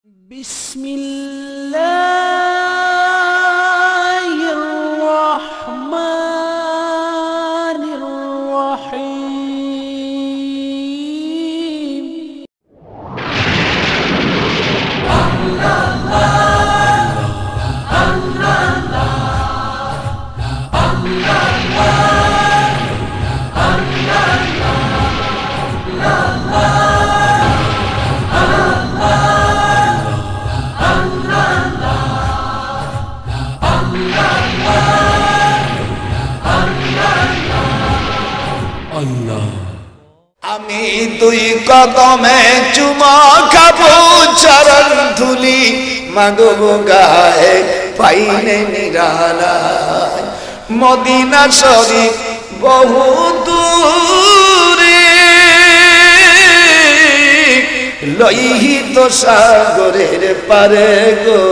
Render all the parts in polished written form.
বিসমিল্লাহির রহমানির রহিম। আমি দুই কদমে চুমা খাবো চরণ ধুলি মাগো গায়ে পাইলে নিরালায় মদিনা শরীফ বহু দূরে লোহিত সাগরের পারে গো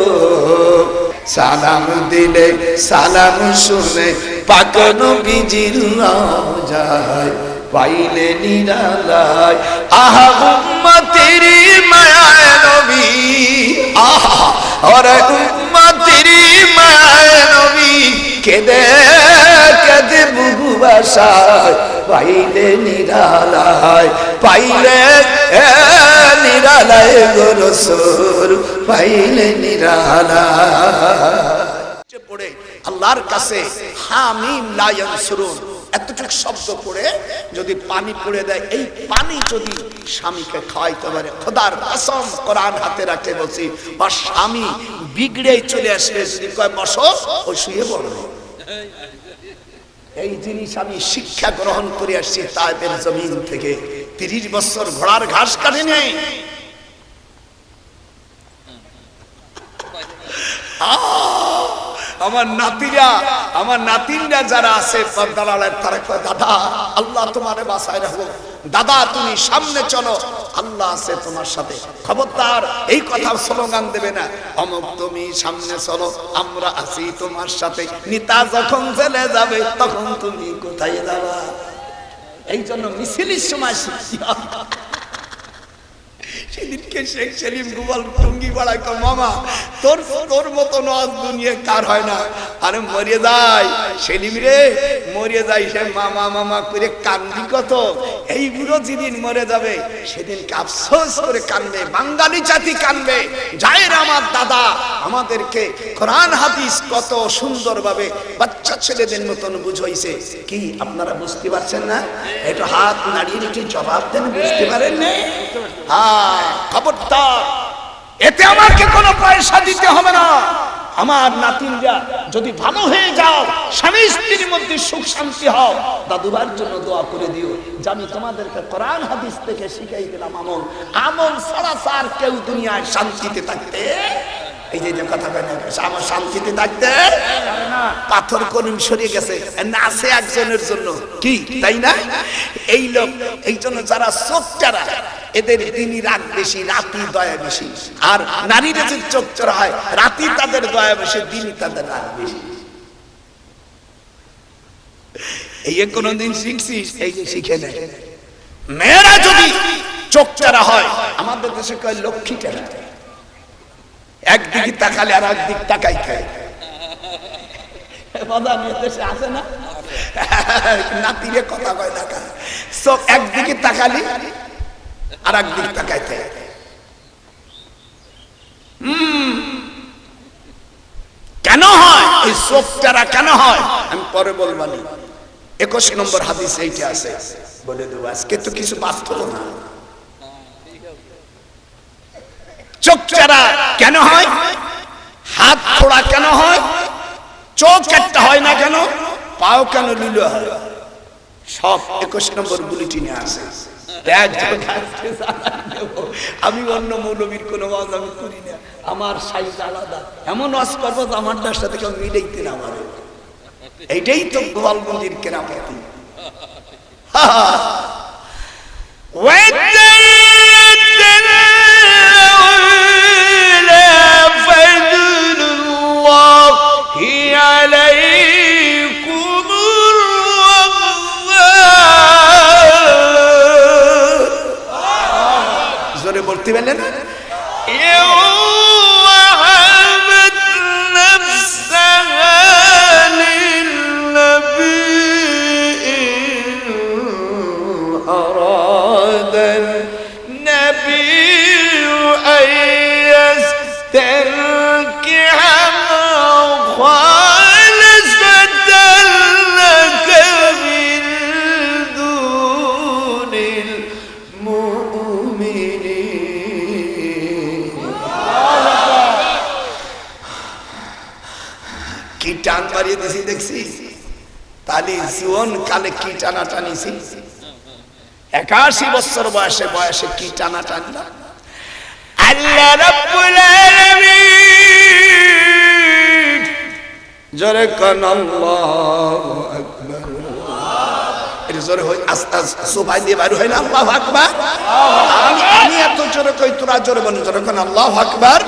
সালাম দিলে সালাম শুনে পাক নবীজির রওজায় পাইলে নিরালায় আহা উম্মতের মায়ায় নবী আহা ওরে উম্মতের মায়ায় নবী কেঁদে কেঁদে বুকু ভাসায় পাইলে নিরালায় পাইলে নিরালায় গো রাসূল পাইলে নিরালায় পড়ে আল্লাহর কাছে হামিম লা ইয়ানসুরুন এতটুক শব্দ পড়ে যদি পানি পড়ে দেয়, এই পানি যদি স্বামীকে খাওয়াইতে পারে, খোদার কসম কোরআন হাতে রাখে বলছি, আর স্বামী বিগড়ে চলে আসবে যদি কয় বসো ও শুয়ে পড়বে। এই জিনিস আমি শিক্ষা গ্রহণ করে আসছি তায়েফের জমিন থেকে। 30 বছর ঘোড়ার ঘাস কাটে নেই। আমার নাতিনরা যারা আছে পর্দালালের তারা কয় দাদা আল্লাহ তোমারে বাঁচায় রাখো, দাদা তুমি সামনে চলো, আল্লাহ আছে তোমার সাথে, খবরদার এই কথা স্লোগান দেবে না, অমুক তুমি সামনে চলো আমরা আছি তোমার সাথে, নেতা যখন জেলে যাবে তখন তুমি কোথায় যাবা। এই জন্য মিছিলের সময় সেদিনকে শেখ সেলিম গোপাল টুঙ্গি বাড়ায় মামা তোর মতো নজ দুনিয়া কার হয় না, আরে মরে যায় সেলিম রে মরে যায়, সে মামা মামা করে কান্দি কত, এইগুলো যেদিন মরে যাবে সেদিন আফসোস করে কানবে, বাঙালি জাতি কানবে। যায়ের আমার দাদা আমাদেরকে কোরআন হাদিস কত সুন্দরভাবে বাচ্চা ছেলেদের মতন বুঝাইছে, কি আপনারা বুঝতে পারছেন না? একটু হাত নাড়িয়ে একটু জবাব দেন, বুঝতে পারেন না? খবরদার এতে আমাকে কোনো পয়সা দিতে হবে না। আমার নাতিনরা যদি ভালো হয়ে যাও, স্বামী স্ত্রীর মধ্যে সুখ শান্তি হও, দাদুবার জন্য দোয়া করে দিও যে আমি তোমাদেরকে কোরআন হাদিস থেকে শিখাই দিলাম আমল, আমল ছাড়া আর কেউ দুনিয়ায় শান্তিতে থাকতে, এই যে কথা বলে আমার শান্তিতে থাকতে পাথর করিম সরিয়ে গেছে না আছে একজনের জন্য, কি তাই না? এই লোক এই জন্য যারা চোখচারা এদের দিনই রাত বেশি, রাতি দয়া বেশি, আর নারীরা যে চোখচারা হয় রাতি তাদের দয়া বেশি, দিনই তাদের রাত বেশি। এই কোনদিন শিখছিস? এই যে শিখে নেয়। মেয়েরা যদি চোখচারা হয় আমাদের দেশে কয় লক্ষ্মী টেরা, একদিকে তাকালে আর একদিক তাকাই খায়, আছে না? নাতিরে কথা কয় টাকা চোখ একদিকে তাকালি আর একদিক তাকাইতে, কেন হয় এই চোখটারা কেন হয় আমি পরে বলবানি। 21 নম্বর হাদিস এইটা আছে, বলে দেবো আজকে তো কিছু বাস্তব না। চোখচারা কেন হয়, হাত ফোড়া কেন হয়, চোখ একটা হয় না কেন, পাও কেন লিলো হয়, সব 21 নম্বর বুলেটিনে আছে। আমি অন্য মৌলবীর কোনো ওয়াজ আমি করি না, আমার সাইজ আলাদা, এমন ওয়াজ করবো তো আমার তার সাথে কেউ মিলাইতে না পারে। এইটাই তো গোপালগঞ্জের কেরামতি। জোরে বলতে পারলেন? وهبت نفسها للنبي أراد النبي أن يستنكحها خالصة لك من دون المؤمنين কি টান মারিয়ে দিছি দেখছিস তালি জীবন কালে কি টানা টানিছি 81 বছর বয়সে কি টানা টানলাম আল্লাহ রাব্বুল আলামিন জোরে কোন আল্লাহু আকবার এর জোরে হয় আস্তে আস্তে সুবহান দিয়ে বাইরে হয় না আল্লাহু আকবার আমি এত জোরে কই তোরা জোরে বল জোরে কোন আল্লাহু আকবার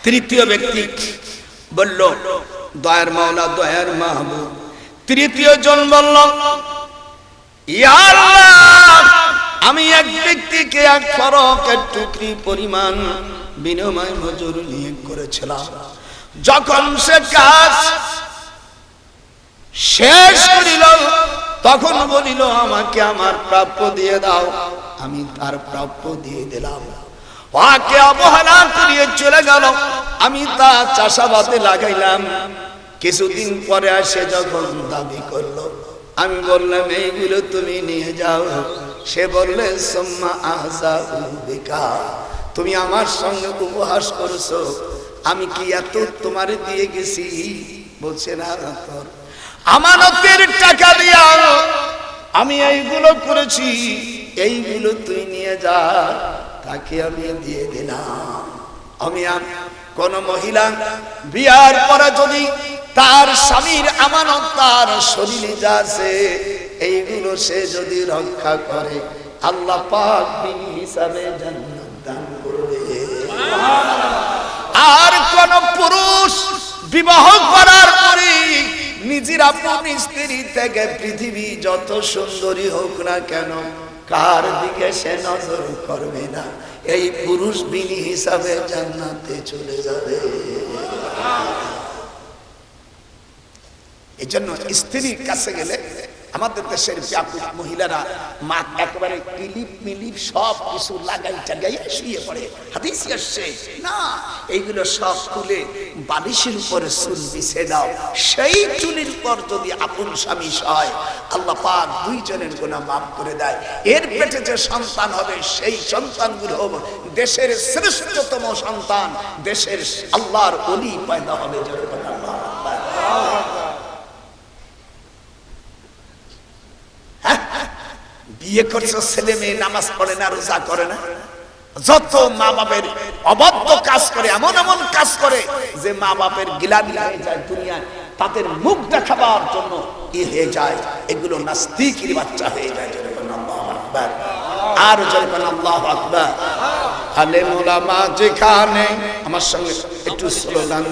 তৃতীয় ব্যক্তি বলল দয়ার মাওলা দয়ার মাহবুব তৃতীয় জন বলল ইয়া আল্লাহ আমি এক ব্যক্তিকে এক ফরকের টুকরি পরিমাণ বিনিময় মজুরি নিয়োগ করেছিলাম যখন সে কাজ শেষ করিল তখন বলিল আমাকে আমার প্রাপ্য দিয়ে দাও আমি তার প্রাপ্য দিয়ে দিলাম ওকে অবহেলা করিয়ে চলে গেল আমি তা চাষাবাদে লাগাইলাম কিছুদিন পরে আসে যখন দাবি করলো আমি বললাম এইগুলো তুমি নিয়ে যাও সে বললে সুম্মা আহজাউ বিকা তুমি আমার সঙ্গে উপহাস করছো আমি কি এত তোমারে দিয়ে গেছি বলছে না তোর আমানতের টাকা দিয়া আমি এইগুলো করেছি এইগুলো তুই নিয়ে যা তাকে আমি দিয়ে দিলাম আমি কোন মহিলা বিয়ার পরে যদি তার স্বামীর আমানত তার শরীরে যাচ্ছে এইগুলো সে যদি রক্ষা করে আল্লাহ পাক বিনি হিসাবে জান্নাত দান করবে আর কোন পুরুষ বিবাহ করার পরে নিজের আপন স্ত্রী থেকে পৃথিবী যত সুন্দরী হোক না কেন কার দিকে সে নজর করবে না এই পুরুষ বিনি হিসাবে জান্নাতে চলে যাবে এজন্য স্ত্রীর কাছে গেলে আমাদের দেশের ব্যাপক মহিলারা মা একেবারে ক্লিপ মিলিপ সব কিছু লাগাই টাগাই শুয়ে পড়ে হাদিসে আসছে না এইগুলো সব তুলে বালিশের উপরে চুল বিছে দাও সেই চুলের পর যদি আপন স্বামী হয় আল্লাহ পাক দুইজনের গুনাহ মাফ করে দেয় এর পেটে যে সন্তান হবে সেই সন্তানগুলো হবে দেশের শ্রেষ্ঠতম সন্তান দেশের আল্লাহর ওলি পয়দা হবে যখন আল্লাহ বিয়ে করছো ছেলে মেয়ে নামাজ পড়ে না রোজা করে না যত মা বাপের অবাধ্য কাজ করে এমন এমন কাজ করে যে মা বাপের গিলানি হয়ে যায় দুনিয়ায় তাদের মুখ দেখাবার জন্য কি হয়ে যায় এগুলো নাস্তিকের বাচ্চা হয়ে যায় যখন আল্লাহু আকবার আর যখন আল্লাহু আকবার আলেম ওলামা যেখানে আমার সঙ্গে একটু স্লোগান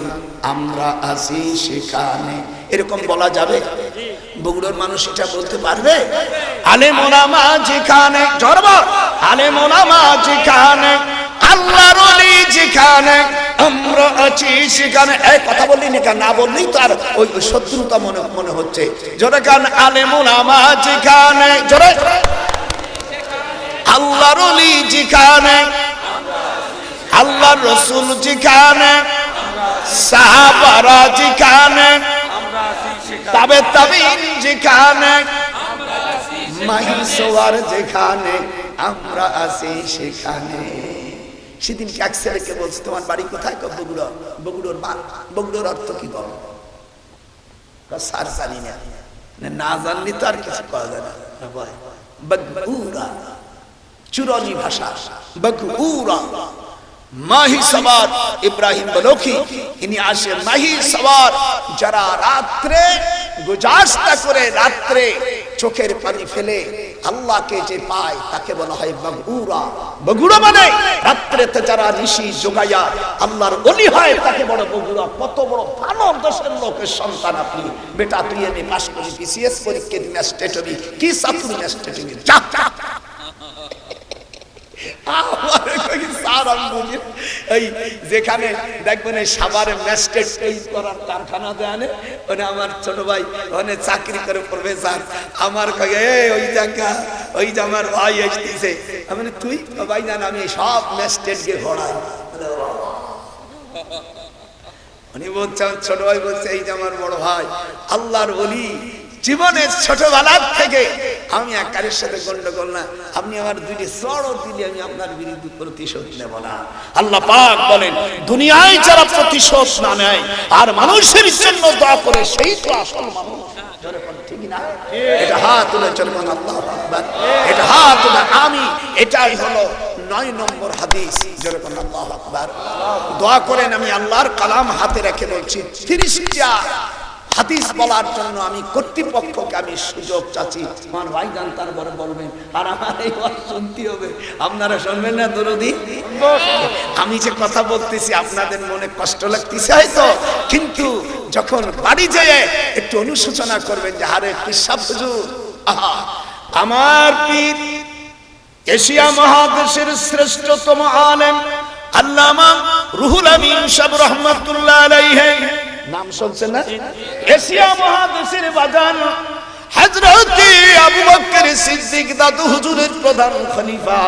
আমরা আছি সেখানে এরকম বলা যাবে বগুড়ার মানুষ এটা বলতে পারবে আলেম ওলামা যেখানে জরবা আলেম ওলামা যেখানে আল্লাহর ওলি যেখানে আমরা আছি সেখানে এই কথা বললি না কেন না বললেই তো আর ওই শত্রুতা মনে হচ্ছে জোরে কান আলেম ওলামা যেখানে জোরে আল্লাহর ওলি যেখানে আল্লাহর রাসূল যেখানে সাহাবারা যেখানে তাবে তাবিন যেখানে মাহিসওয়ার যেখানে আমরা আছি সেখানে সেদিন এক ছেলেকে বলছে তোমার বাড়ি কোথায় বগুড়া বগুড়ার অর্থ কি বল স্যার জানি না জানলে তো আর কিছু করা যায় না বগুড়া চুরানি ভাষা বগুড়া মাহি সওয়ার ইব্রাহিম বলোখি ইনি আসে মাহি সওয়ার যারা রাত্রে গুজাস্তা করে রাত্রে চোখের পানি ফেলে আল্লাহকে যে পায় তাকে বলা হয় বগুড়া বগুড়া মানে রাত্রেতে যারা নিশি জোগায়া আল্লাহর ওলি হয় তাকে বড় বগুড়া কত বড় ভালো দেশের লোকের সন্তান আপনি বেটা তুই এমএ পাস করি বিসিএস পরীক্ষা দিন স্টেট হবি কি ছাত্র স্টেট হবি যা আমারে কই স্যার আমি বুঝি এই যেখানে দেখবেন এই সাভারে ম্যাস্টেট তৈরি করার কারখানা দেয়ানে ওখানে আমার ছোট ভাই ওখানে চাকরি করে প্রফেসর আমার কই এই ওই জায়গা ওই যে আমার ভাই আসতেছে আমি বলি, তুই ভাই জান আমি সব ম্যাস্টেট কে ঘোড়াই উনি বলছেন ছোট ভাই বলছে এই যে আমার বড় ভাই আল্লাহর ওলি জীবনের ছোটবেলার থেকে আমি একারের সাথে গন্ডগোল না আপনি আমার দুইটি চড় দিলে আমি আপনার বিরুদ্ধে প্রতিশোধ নেব না। আল্লাহ পাক বলেন দুনিয়ায় যারা প্রতিশোধ না নেয় আর মানুষের জন্য দোয়া করে সেই তো আসল মানুষ। জোরে বল ঠিক না? এটা হাত তুলে চলবেন আল্লাহু আকবার, এটা হাত তুলে আমি এটাই হলো 9 নম্বর হাদিস। জোরে বল আল্লাহু আকবার। দোয়া করেন আমি আল্লাহর কালাম হাতে রেখে বলছি 30টা হাদিস বলার জন্য আমি কর্তৃপক্ষকে আমি সুযোগ চাচ্ছি। আমার ভাইজান তারপরে বলবেন আর আমার এই কথা শুনতে হবে, আপনারা শুনবেন না দরদি? আমি যে কথা বলতেছি আপনাদের মনে কষ্ট লাগতেছে হয়তো, কিন্তু যখন বাড়ি যেয়ে একটু অনুশোচনা করবেন যে আরে কিসব হুজুর, আহা আমার পীর এশিয়া মহাদেশের শ্রেষ্ঠতম আলেম আল্লামা রুহুল আমিন সাহেব রহমাতুল্লাহ আলাইহি নাম শুনছেন না? এশিয়া মহাদেশের বাজান হযরত আবু বকর সিদ্দিক দাদু হুজুরের প্রধান খলিফা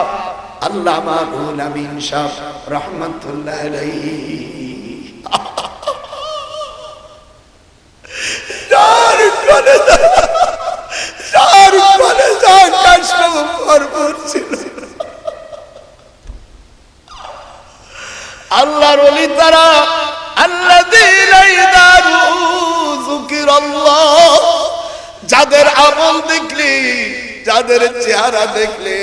আল্লামা রুহুল আমিন সাহেব রহমাতুল্লাহ আলাইহি যার কলেজা কষ্ট ভরপুর ছিল। আল্লাহর ওলি তারা আল্লাযীনা ইযা যুকিরাল্লাহ, যাদের আমল দেখলে যাদের চেহারা দেখলে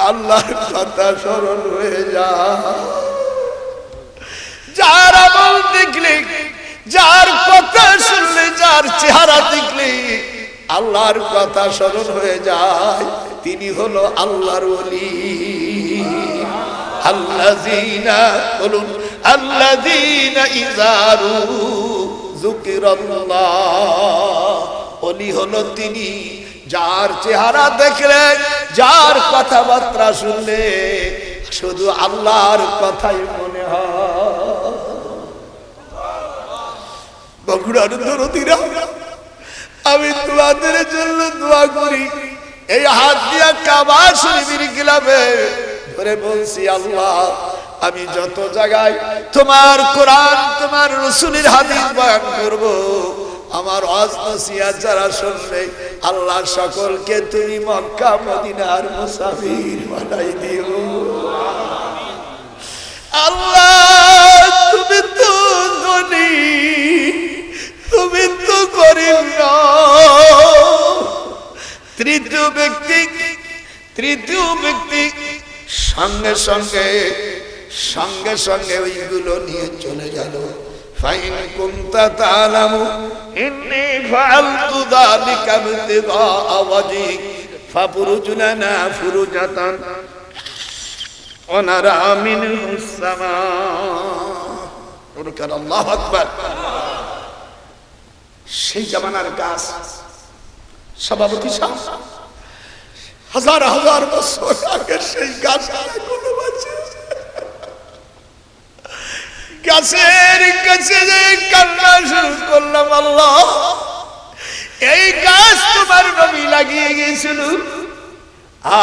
আল্লাহর কথা স্মরণ হয়ে যায়, যার আমল দেখলে যার কথা শুনলে যার চেহারা দেখলে আল্লাহর কথা স্মরণ হয়ে যায় তিনি হলো আল্লাহর ওলি। আল্লাযীনা বলুন আল্লাযীনা ইযা যুকিরাল্লাহ, ওলি হলো তিনি যার চেহারা দেখলে যার কথাবার্তা শুনলে শুধু আল্লাহর কথাই মনে হয়। বগুড়ার দরদিরা আমি তোমাদের জন্য দোয়া করি, এই হাত দিয়া কাবা শরীফের গিলাফে ধরে বলছি আল্লাহ আমি যত জায়গায় তোমার কোরআন তোমার রাসূলের হাদিস বয়ান করব, আমার ওয়াজ নসিহত যারা শুনবে আল্লাহ সকলকে তুমি মক্কা মদিনার মুসাফির বানাই দিও। আল্লাহ তুমি তো ধনী, তুমি তো গরিব না। তৃতীয় ব্যক্তি সঙ্গে সঙ্গে ওইগুলো নিয়ে চলে গেল। ফাইন কুনতা তাআলামু ইন্নী ফাআলতু যালিকা ইবতিগা ওয়াজহিক ফাফুরুজনা ফুরুজাতান ওয়া নারা মিনহুস সামা। আল্লাহু আকবার। সেই জামানার গাছ সভাপতি সাহেব হাজার হাজার বছর আগে সেই গাছ এখনো বাঁচে। গাছের কাছে যে কান্না শুরু করলাম আল্লাহ এই গাছ তোমার নবী লাগিয়ে গিয়েছিল,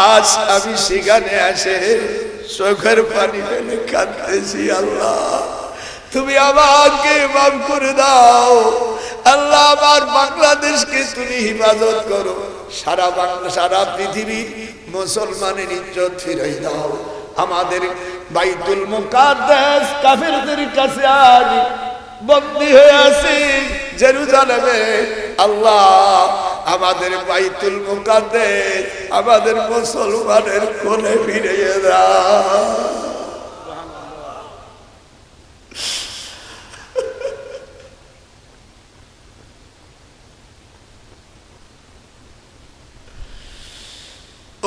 আজ আমি সেখানে আসে চোখের পানি ফেলে কাঁদতেছি। আল্লাহ তুমি আমাকে মাফ করে দাও। আল্লাহ আমার বাংলাদেশকে তুমি হিফাজত করো, সারা পৃথিবী মুসলমানের ইজ্জত ফিরাই দাও। আমাদের বাইতুল মুকাদ্দাস কাফেরদের কাছে আজ বন্দী হয়ে আছে জেরুজালেমে। আল্লাহ আমাদের বাইতুল মুকাদ্দাস আমাদের মুসলমানের কোলে ফিরিয়ে দাও।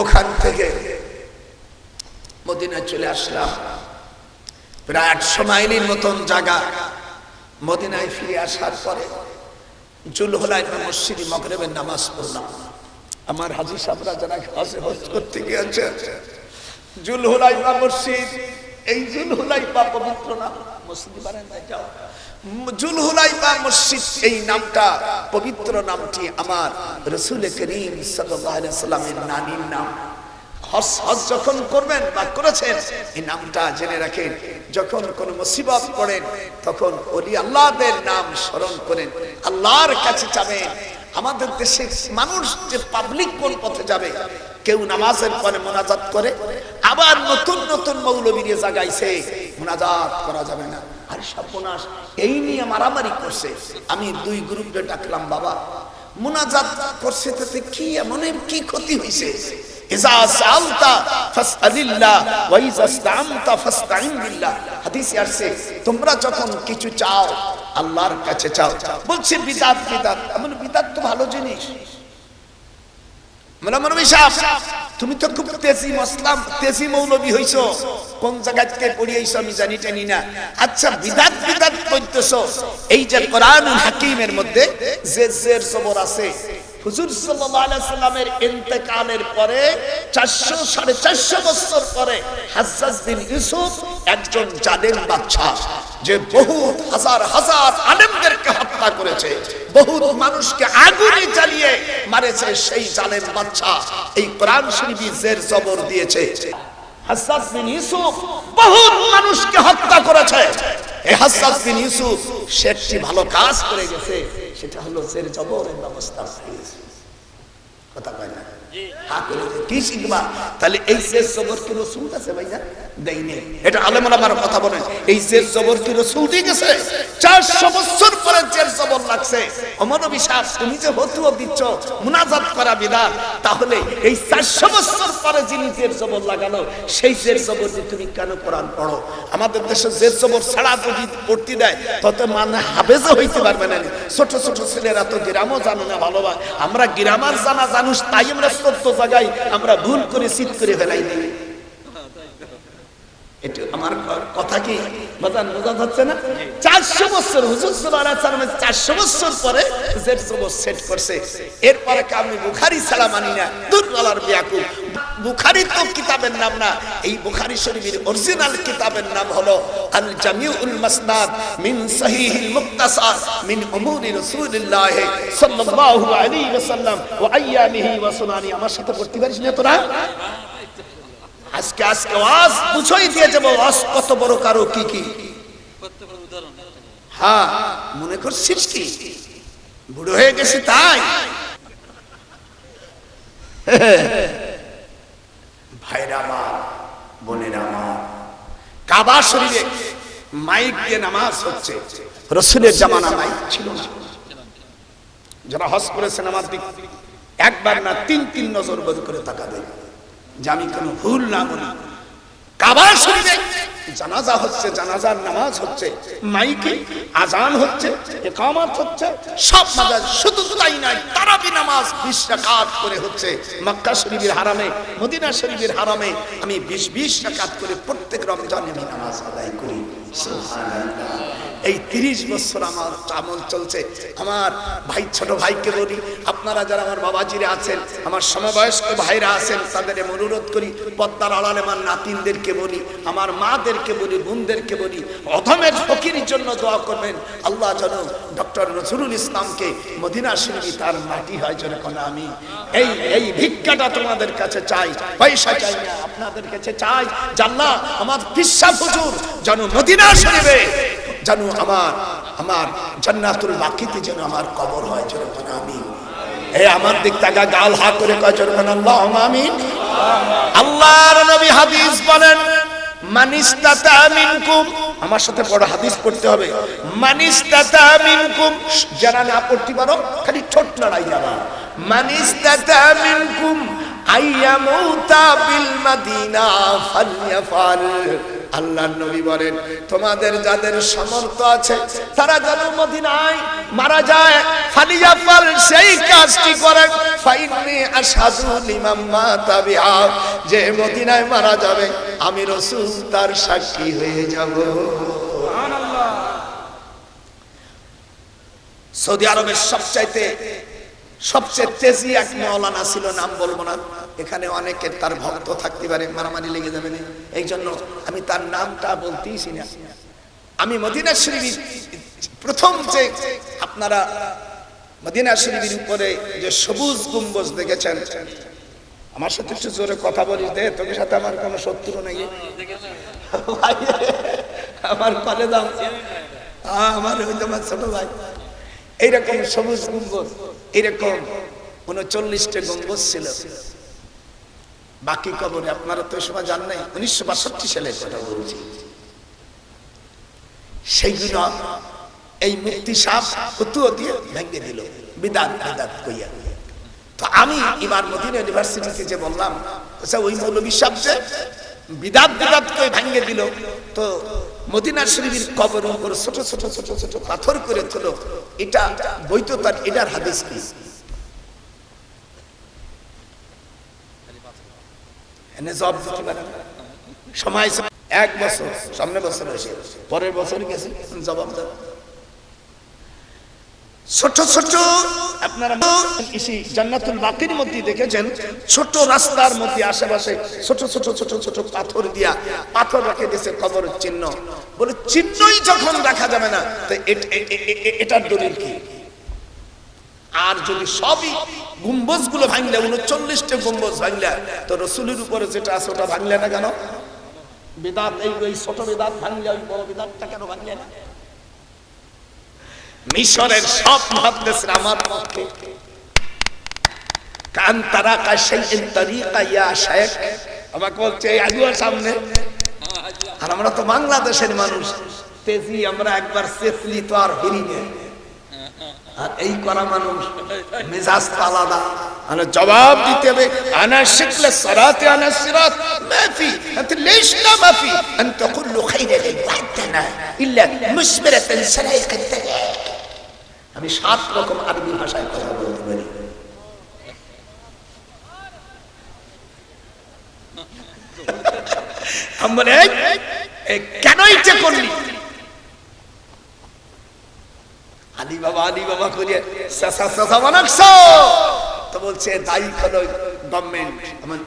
ওখান থেকে মদিনায় চলে আসলাম, প্রায় 800 মাইলের মতন জায়গা। মদিনায় ফিরে আসার পরে জুলহুলাইফা মসজিদে মাগরিবের নামাজ পড়লাম। আমার হাজী সাহেবরা যারা হজ করতে গিয়েছে জুলহুলাইফা মসজিদ, এই জুলহুলাইফা পবিত্র নাম, মসজিদ বারান্দায় যাও, জুলহুলাইফা মসজিদ এই নামটা পবিত্র নামটি আমার রাসূল করিম সাল্লাল্লাহু আলাইহি ওয়াসাল্লামের নানির নাম। হজ যখন করবেন বা করেছেন এই নামটা জেনে রাখেন। যখন কোন মুসিবত পড়েন তখন ওলি আল্লাহদের নাম স্মরণ করেন, আল্লাহর কাছে যাবেন। আমাদের দেশে মানুষ যে পাবলিক কোন পথে যাবে, কেউ নামাজের পরে মোনাজাত করে, আবার নতুন নতুন মৌলবীরে জাগাইছে মোনাজাত করা যাবে না। আর সর্বনাশ, এই নিয়ে মারামারি করছে। আমি দুই গ্রুপে ডাকলাম, বাবা মোনাজাত করছে তাতে কি এমন কি ক্ষতি হইছে? ইজা সালতা ফাসআলিল্লাহ ওয়া ইজা ইসতাআনতা ফাসতাইন বিল্লাহ, হাদিসে আছে তোমরা যখন কিছু চাও আল্লাহর কাছে চাও। বলছে বিদআত, বিদআত মানে বিদআত তো ভালো জিনিস। মৌলভী সাহেব তুমি তো খুব তেজি মুসলাম, তেজি মৌলভী হইছো, কোন জায়গা থেকে পড়িয়েছো আমি জানি টানি না। আচ্ছা বিদআত বিদআত কইতেছো, এই যে কোরআনুল হাকিমের মধ্যে যে জের জবর আছে, হুজুর সাল্লাল্লাহু আলাইহি সাল্লামের ইন্তেকালের পরে 400-450 বছর পরে হাজ্জাজ বিন ইউসুফ একজন জালেম বাদশা, যে বহু হাজার হাজার আলেমদেরকে হত্যা করেছে, বহুত মানুষকে আগুনে জ্বালিয়ে মারেছে, সেই জালেম বাদশা এই কোরআন শরীফে জের জবর দিয়েছে। হাজ্জাজ বিন ইউসুফ বহুত মানুষকে হত্যা করেছে। এই হাজ্জাজ বিন ইউসুফ সে একটি ভালো কাজ করে গেছে, সেটা হলো জের জবরের ব্যবস্থা করেছে। কথা কয় না? হ্যাঁ করে কি শিখবা? তাহলে এই জের জবর কি রাসূল আছে ভাইয়া? দেয়নি। এটা আলেমরা আমার কথা বলেন, এই জের জবর কি রাসূল দিয়ে গেছে? 400 বছর পরে জের জবর লাগছে। ওমর বিশ্বাস তুমি যে ফতোয়া দিচ্ছ মুনাজাত করা বিদআত, তাহলে এই 400 বছর পরে যিনি জের জবর লাগানো, সেই জের জবর দিয়ে তুমি কেন কোরআন পড়ো? আমাদের দেশে জের জবর ছাড়া যদি পড়তে দেয় তত মানে হাফেজও হইতে পারবে না। ছোট ছোট ছেলেরা তো গ্রামও জানে না ভালোভাবে, আমরা গ্রামার জানা জানুস, তাই আমরা সত্য জায়গায় আমরা ভুল করে চিত করে ফেলাই দিই। এটা আমার কথা কি বাজান বোঝা যাচ্ছে না? 400 বছর হুজুর সাল্লাল্লাহু আলাইহি ওয়াসাল্লাম 400 বছর পরে জের জবর সেট করছে। এরপরে আমি বুখারী ছাড়া মানি না, দুর্বলার বিয়াকুব। বুখারী তো কিতাবের নাম না, এই বুখারী শরীফের অরিজিনাল কিতাবের নাম হলো আল জামিউল মাসনাদ মিন সহিহিল মুক্তাসার মিন উমুরি রাসূলিল্লাহ সাল্লাল্লাহু আলাইহি ওয়াসাল্লাম ওয়া আইয়ামিহি ওয়া সুনানি। আমার সাথে পড়তে পারিস না তোরা? আজকে আজকে ওয়াজ বুঝাই দিয়ে যাবো, ওয়াজ কত বড় কারো কি কি। হ্যাঁ মনে করছিস কি বুড়ো হয়ে গেছি তাই? ভাইরা আমার, বোনেরা আমার, কাবা শরীফে মাইক দিয়ে নামাজ হচ্ছে। রাসূলের জামানা মাইক ছিল না। যারা হজ করেছেন আমার দিক একবার না তিন নজর বন্ধ করে তাকাবে যে আমি কোনো ভুল না বলি। কাবা শরীফে জানাজা হচ্ছে, জানাজার নামাজ হচ্ছে, মাইকে আজান হচ্ছে, ইকামত হচ্ছে, সব নামাজ। শুধু তাই নয়, তারাবি নামাজ 20 রাকাত করে হচ্ছে মক্কা শরীফের হারামে, মদিনা শরীফের হারামে। আমি 20 রাকাত করে প্রত্যেক রমজানে আমি নামাজ আদায় করি। সুবহানাল্লাহ। এই 30 বছর আমার আমল চলছে। আমার ভাই, ছোট ভাইকে বলি, আপনারা যারা আমার বাবাজিরা আছেন, আমার সমবয়স্ক ভাইরা আছেন, তাদের অনুরোধ করি, পদ্মার আড়ালে আমার নাতিনদেরকে বলি, আমার মাদেরকে বলি, বোনদেরকে বলি, অধমের ফকিরের জন্য দোয়া করবেন। আল্লাহ যেন ডক্টর নজরুল ইসলামকে মদিনা শরীফে তার মাটি হয় যেন কোন। আমি এই ভিক্ষাটা তোমাদের কাছে চাই, পয়সা চাই না, আপনাদের কাছে চাই। আল্লাহ আমার পিসাব হুজুর যেন মদিনা শরীফে যেন আমার জান্নাতুল বাকিতে যেন আমার কবর হয় যেন কোন। আমিন। এই আমার দিক থেকে গাল হা করে কয় যেন আল্লাহুম্মা আমিন। আল্লাহর নবী হাদিস বলেন, মানিস্তাতা মিনকুম, আমার সাথে বড় হাদিস পড়তে হবে, মানিস্তাতা মিনকুম, যারা না পড়তে পারো খালি ঠোঁট নাড়াই যাবা, মানিস্তাতা মিনকুম আইয়ামুতা বিল মাদিনা ফালইয়াফাল। আল্লাহর নবী বলেন, তোমাদের যাদের সামর্থ্য আছে তারা যেন মদিনায় মারা যায়, ফালিয়াফাল, সেই কাজটি করেন। ফাইন্নী আশহাদু লিমান মাতা বিহা, যে মদিনায় মারা যাবে আমি রাসূল তার সাক্ষী হয়ে যাব। সুবহানাল্লাহ। সৌদি আরবের সবচেয়ে তেজি এক মাওলানা ছিল, নাম বলবো না, এখানে অনেকের তার ভক্ত থাকতে পারে, মারামারি লেগে যাবে না, এই জন্য আমি তার নামটা বলতেইছি না। আমি মদিনা শরীফের প্রথম যে আপনারা মদিনা শরীফের উপরে যে সবুজ গম্বুজ দেখেছেন, আমার সাথে একটু জোরে কথা বলিস দে, তোর সাথে আমার কোনো শত্রু নেই, আমার কলেজ আমার ওই তোমার ছোট ভাই, এইরকম সবুজ গম্বুজ এইরকম 39টা গম্বুজ ছিল বাকি কবরে। আপনারা তো সময় জান নাই, 1962 সালের কথা বলছি। সেইগুলো এই মুফতি সাহেব ফতুয়া দিয়ে ভেঙে দিল, বিদাত বিদাত কইয়া। তো আমি এবার মদিনা ইউনিভার্সিটিতে যে বললাম, আচ্ছা ওই মৌলভী সাহেব যে বিদাত বিদাত কই ভেঙে দিল, তো মদিনা শরীফের কবরের উপর ছোট ছোট ছোট ছোট পাথর করে তুলো, এটা বৈধতার এটার হাদিস কি? এনে জবাব দিতে পারে না। সময় 1 বছর, সামনে বছর এসে পরের বছর গেছে জবাব দেব। ছোট ছোট আপনারা ইসি জান্নাতুল বাকির মধ্যে দেখেছেন, ছোট রাস্তার মধ্যে আশেপাশে ছোট ছোট ছোট ছোট পাথর দিয়া পাথর রেখে দিয়েছে কবরের চিহ্ন। বলে চিহ্নই যখন দেখা যাবে না, তো এটার দলিল কি? আর যদি সবই গম্বুজ গুলো ভাঙলে, 39টা গম্বুজ ভাঙলে, তো রসুলের উপরে যেটা আছে ওটা ভাঙলে না কেন? বিদাত এই ছোট বিদাত ভাঙলে ওই বড় বিদাতটা কেন ভাঙলে না? মিশরের সব মুহাদ্দিস আমার পক্ষে কান তারা কা শাইইন তরিকা ইয়া শেখ আমাকে বলছে আগুয়ার সামনে। আর আমরা তো বাংলাদেশের মানুষ, তেজি আমরা একবার সেফলি তো আর হিরি না, আর এই করা মানুষ মেজাজ আলাদা। মানে জবাব দিতে হবে, আনা শিকলে সরাতে আনা সিরাত মাফি انت ليش لا মাফি انت كل خير للوحدنا الا مسبره سلايق الدلال। আমি 7 রকম আরবি ভাষায় কথা বলতে পারি। আমরা কেন এটা করলি? আলী বাবা করিয়ে সাসা বানাকছো, তো বলছে দায়ী হলো গভর্নমেন্ট।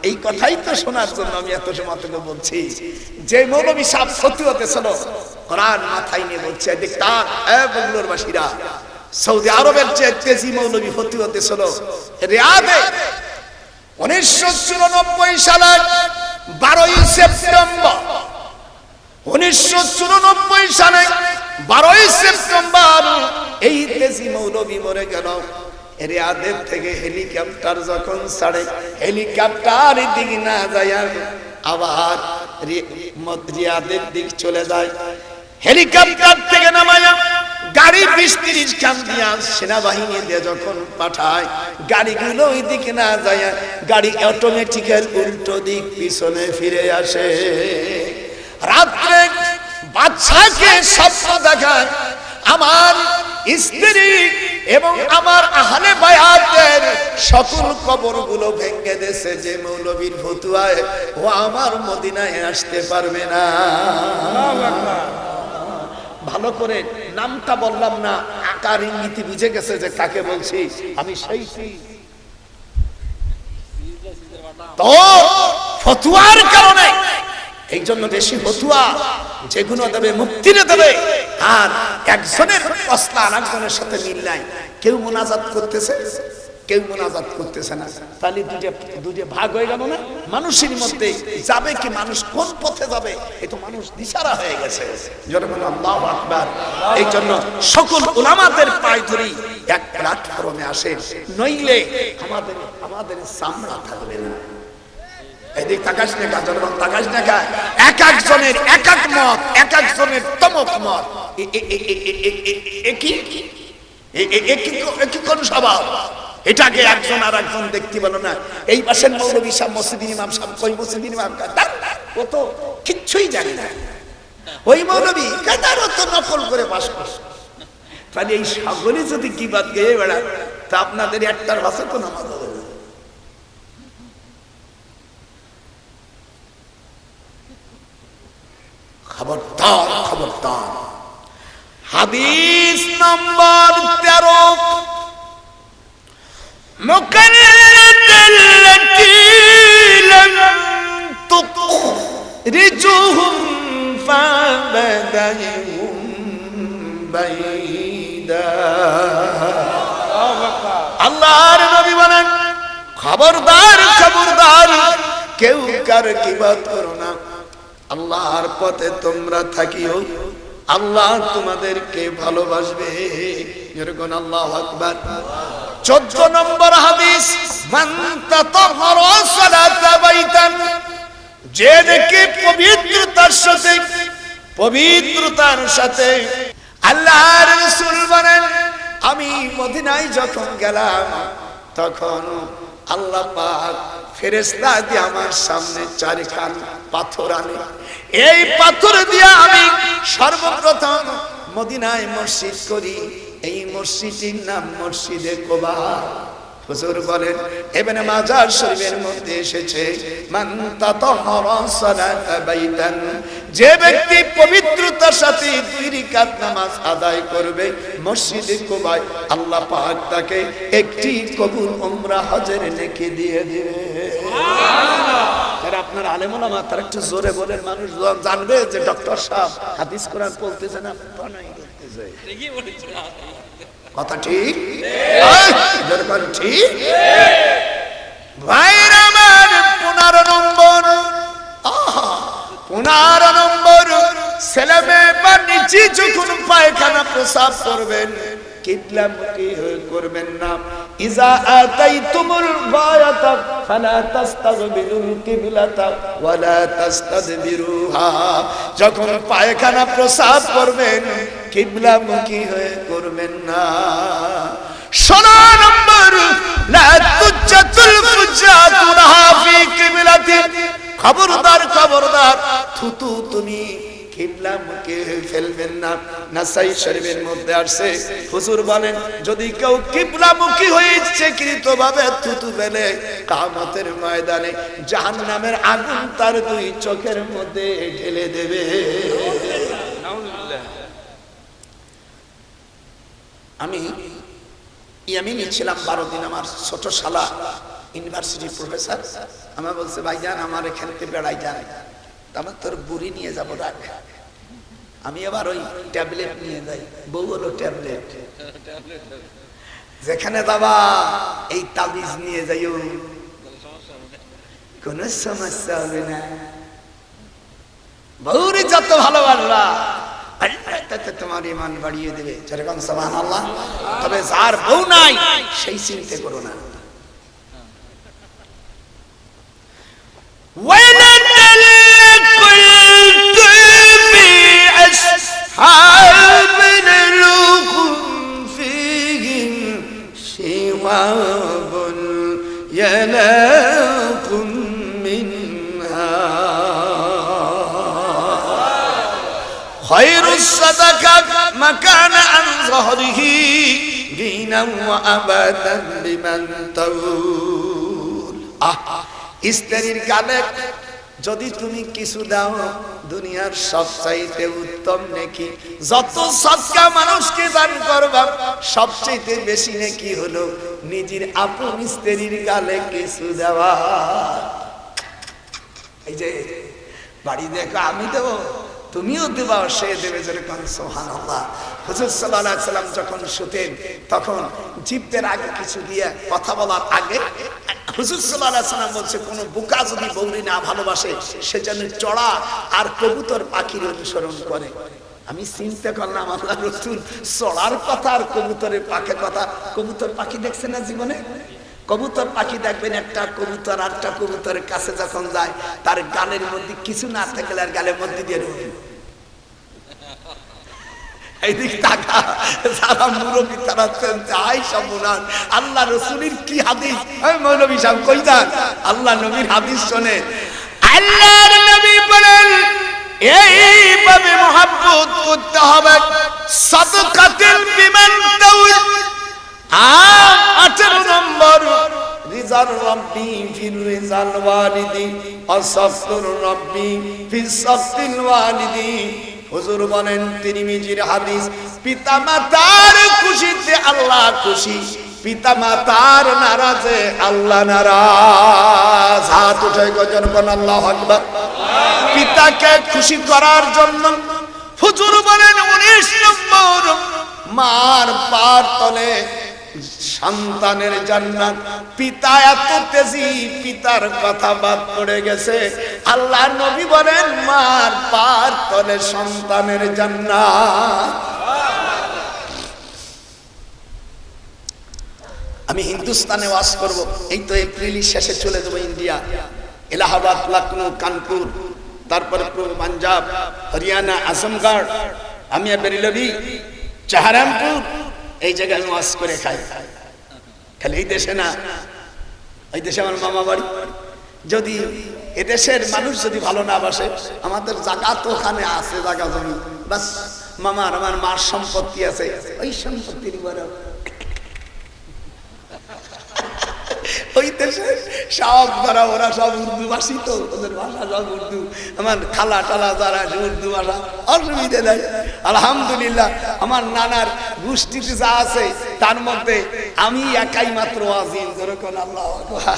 এই কথাই তো শোনার জন্য আমি এত সময় থেকে বলছি, যে মৌলভী সাহেব ফতুয়াতে ছিল কোরআন মাথায় নিয়ে বলছে, দেখতাম বাংলার বাসীরা, সৌদি আরবের যে তেজি মৌলভী ফতুয়াতে ছিল রিয়াদে 1994 সালের 12ই সেপ্টেম্বর, 1994 সালে 12ই সেপ্টেম্বর এই তেজি মৌলভী মরে গেল। রিয়াদের থেকে হেলিকপ্টার যখন ছাড়ে, হেলিকপ্টার দিক না যায় আবার রিয়াদের দিক চলে যায়। হেলিকপ্টার থেকে নামায়া গাড়ি 20-30 খান দিয়া সেনাবাহিনী দিয়ে যখন পাঠায়, গাড়িগুলো ওই দিকে না যায়, গাড়ি অটোমেটিক্যাল উল্টো দিক পিছনে ফিরে আসে। রাত্রে বাদশাকে স্বপ্ন দেখায়, আমার স্ত্রী এবং আমার আহলে বায়াতের সকল কবরগুলো ভেঙে দিয়েছে, যে মৌলভীর ফতুয়ায় ও আমার মদিনায় আসতে পারবে না। ভালো করে নামটা বললাম না, আকার ইঙ্গিতে বুঝে গেছে যে কাকে বলছি আমি। সেই তো ফতুয়ার কারণে এই জন্য বেশি ফতুয়া যেগুলো দেবে মুক্তিরে দেবে, আর একজনের প্রশ্ন আরেকজনের সাথে মিল নাই। কেউ মুনাজাত করতেছে, কেউ মুনাজাত করতেছে না, তাহলে দুটো ভাগ হয়ে গেল না? মানুষের মধ্যে যাবে কি, মানুষ কোন পথে যাবে, এ তো মানুষ দিশারা হয়ে গেছে। যখন আল্লাহু আকবার, এই জন্য সকল উলামাদের পায় ধরি এক প্ল্যাটফর্মে আসে, নইলে আমাদের সামরা থাকবে না। এদিক তাকাস না, জনগণ তাকাস না, এক একজনের এক এক মত, এক একজনের তমক মত, একই কোন স্বভাব, এটাকে একজন আর একজন দেখতে বলো না। এই পাশের মৌলভী সাহেব মসজিদের ইমাম সাহেব কই মসজিদের ইমাম, ও তো কিচ্ছুই জানে না। ওই মৌলভী কাদার তো নকল করে বাস করছে। তাহলে এই সকলে যদি কি বাদ গিয়ে বেড়ায়, তা আপনাদের একটার ভাষা তো নামাজ হবে না। খবরদার খবরদার। হাদিস নম্বর 13 মুকাল্লাতুল্লাতী রিজুহুম ফাবাদাইহুম বাইদা। আল্লাহর নবী বলেন, খবরদার খবরদার, কেউ কার কিবাত করো না। আল্লাহর পথে তোমরা থাকিও, আল্লাহ তোমাদেরকে ভালোবাসবে। যেরকম আল্লাহু আকবার। 14 নম্বর হাদিস, মান তাতাহহারা সালাতা বাইতান, যে দেখে পবিত্রতার সাথে আল্লাহর রাসূল বলেন, আমি মদিনায় যখন গেলাম তখন আল্লাহ পাক ফেরেশতা দিয়ে আমার সামনে 4খান পাথর আনে। এই পাথর দিয়ে আমি সর্বপ্রথম মদিনায় মসজিদ করি। এই মসজিদের নাম মসজিদে কুবা। হুজুর বলেন, ইবনে মাজাহ শরীফের মধ্যে এসেছে, মান তাতাহহারা সালাতা বাইতান, যে ব্যক্তি পবিত্রতার সাথে 2 রাকাত নামাজ আদায় করবে মসজিদে কুবায়, আল্লাহ পাক তাকে একটি কবুল উমরা হজের নেকি দিয়ে দিবে। সুবহানাল্লাহ। যারা আপনার আলেম ওলামা তারা একটু জোরে বলেন, মানুষ জানবে যে ডক্টর সাহেব হাদিস কোরআন বলতেছে না, বানাই করতেছে। ঠিকই বলেছেন, কথা ঠিক? যেরকম ঠিক। ভাইরা আমার, 15 নম্বর, ছেলে মেয়ে বা নিচে যখন পায়খানা প্রসাব করবেন কিবলামুখী হয়ে করবেন না। ইজা আতাইতুমুল গায়াতা ফালা তাস্তাগবিরুল কিবলাতা ওয়ালা তাস্তাদবিরুহা, যখন পায়খানা প্রসাব করবেন কিবলামুখী হয়ে করবেন না। 16 নম্বর, লা তুজাতুল ফুজাতু লাহা ফি কিবলাতিন, খবরদার খবরদার, থুতু তুমি কিবলামুখী ফেলবেন না। নাসাই শরীফের মধ্যে আসছে, হুজুর বলেন, যদি কেউ কিবলামুখী হয়ে ইচ্ছাকৃতভাবে থুতু ফেলে কিয়ামতের ময়দানে জাহান্নামের আগুন তার 2 চোখের মধ্যে ঢেলে দেবে। আমি ইয়ামিনে ছিলাম 12 দিন। আমার ছোট শালা ইউনিভার্সিটি প্রফেসর আমার বলছে, ভাইজান আমার এখান থেকে বেড়াই যান, আমার তোর বুড়ি নিয়ে যাবো রাখ। আমি আবার ওই ট্যাবলেট নিয়ে যাই, বউ হলো ট্যাবলেট, যেখানে যাবা এই তাবিজ নিয়ে যাইও, কোন সমস্যা হবে না। বউরে যত ভালোবাসবা তোমার ইমান বাড়িয়ে দেবে। যেরকম সুবহানাল্লাহ। তবে যার বউ নাই সেই চিন্তা করো না। خير الصدقة ما كان عن ظهره غنى وأبدا بمن تقول। স্ত্রীর গালে যদি তুমি কিছু দাও, দুনিয়ার সবচাইতে উত্তম নেকি। যত সদকা মানুষকে দান করবা সবচাইতে বেশি নেকি হলো নিজের আপন স্ত্রীর গালে কিছু দেওয়া। এই যে বাড়ি দেখো, আমি দেবো, তুমিও দেবা, সে দেবে। যেরকম সুবহানাল্লাহ। হুজুর সাল্লাল্লাহু আলাইহি ওয়াসাল্লাম যখন শুতেন তখন জিহ্বার আগে কিছু দিয়ে কথা বলার আগে হুজুর সাল্লাল্লাহু আলাইহি ওয়াসাল্লাম বলছে, কোন বোকা যদি বউরি না ভালোবাসে সে যেন চড়া আর কবুতর পাখির অনুসরণ করে। আমি চিন্তা করলাম, আল্লাহ রাসূল চড়ার কথা আর কবুতরের পাখির কথা। কবুতর পাখি দেখছেন না জীবনে? কবুতর পাখি দেখবেন, একটা কবুতর আরেকটা কবুতরের কাছে যখন যায় তার গালের মধ্যে কিছু না থাকলে আর গালের মধ্যে দিয়ে ঢুকে। এইদিক টাকা যারা মুরব্বী তারা যাই সর্বনাশ। আল্লাহ রাসূলের কি হাদিস, ওই মৌলভী সাহেব কই যান, আল্লাহ নবীর হাদিস শোনে। আল্লাহর নবী বলেন, এইভাবে মহব্বত করতে হবে। সাদকাতুল বিমান তাউল। 18 নম্বর, রিজাল রাব্বি ফির রিজাল ওয়ালিদি আসাফুর রাব্বি ফিস সাফিল ওয়ালিদি। হুজুর বলেন, তিরমিজির হাদিস, পিতামাতার খুশিতে আল্লাহ খুশি, পিতামাতার নারাজে আল্লাহ নারাজ। হাত উঠে গজন কোন আল্লাহু আকবার। পিতাকে খুশি করার জন্য হুজুর বলেন 19 নম্বর, মার পার তলে সন্তানের জান্নাত। পিতা এত তেজি, পিতার কথা বাদ পড়ে গেছে। আল্লাহর নবী বলেন মার পার তলে সন্তানের জান্নাত। আমি হিন্দুস্তানে ওয়াজ করব, এই তো এপ্রিলের শেষে চলে যাবো ইন্ডিয়া, এলাহাবাদ, লখনৌ, কানপুর, তারপরে পাঞ্জাব, হরিয়ানা, আজমগড়, আমি বেরেলভি, চাহারামপুর, এই জায়গায় আমি ওয়াজ করে খাই। খালি এই দেশে না, এই দেশে আমার মামা বাড়ি। যদি এদেশের মানুষ যদি ভালো না বাসে, আমাদের জায়গা তো ওখানে আছে, জায়গা জমি, বাস মামার আমার মার সম্পত্তি আছে, ওই সম্পত্তির বড় ওই দেশে সব যারা ওরা সব উর্দু ভাষী, তো ওদের ভাষা সব উর্দু। আমার খালা টালা যারা উর্দু ভাষা, অসুবিধে নাই আলহামদুলিল্লাহ। আমার নানার গোষ্ঠীতে যা আছে তার মধ্যে আমি একাই মাত্র আজিম, যেরকম আল্লাহ আকবার।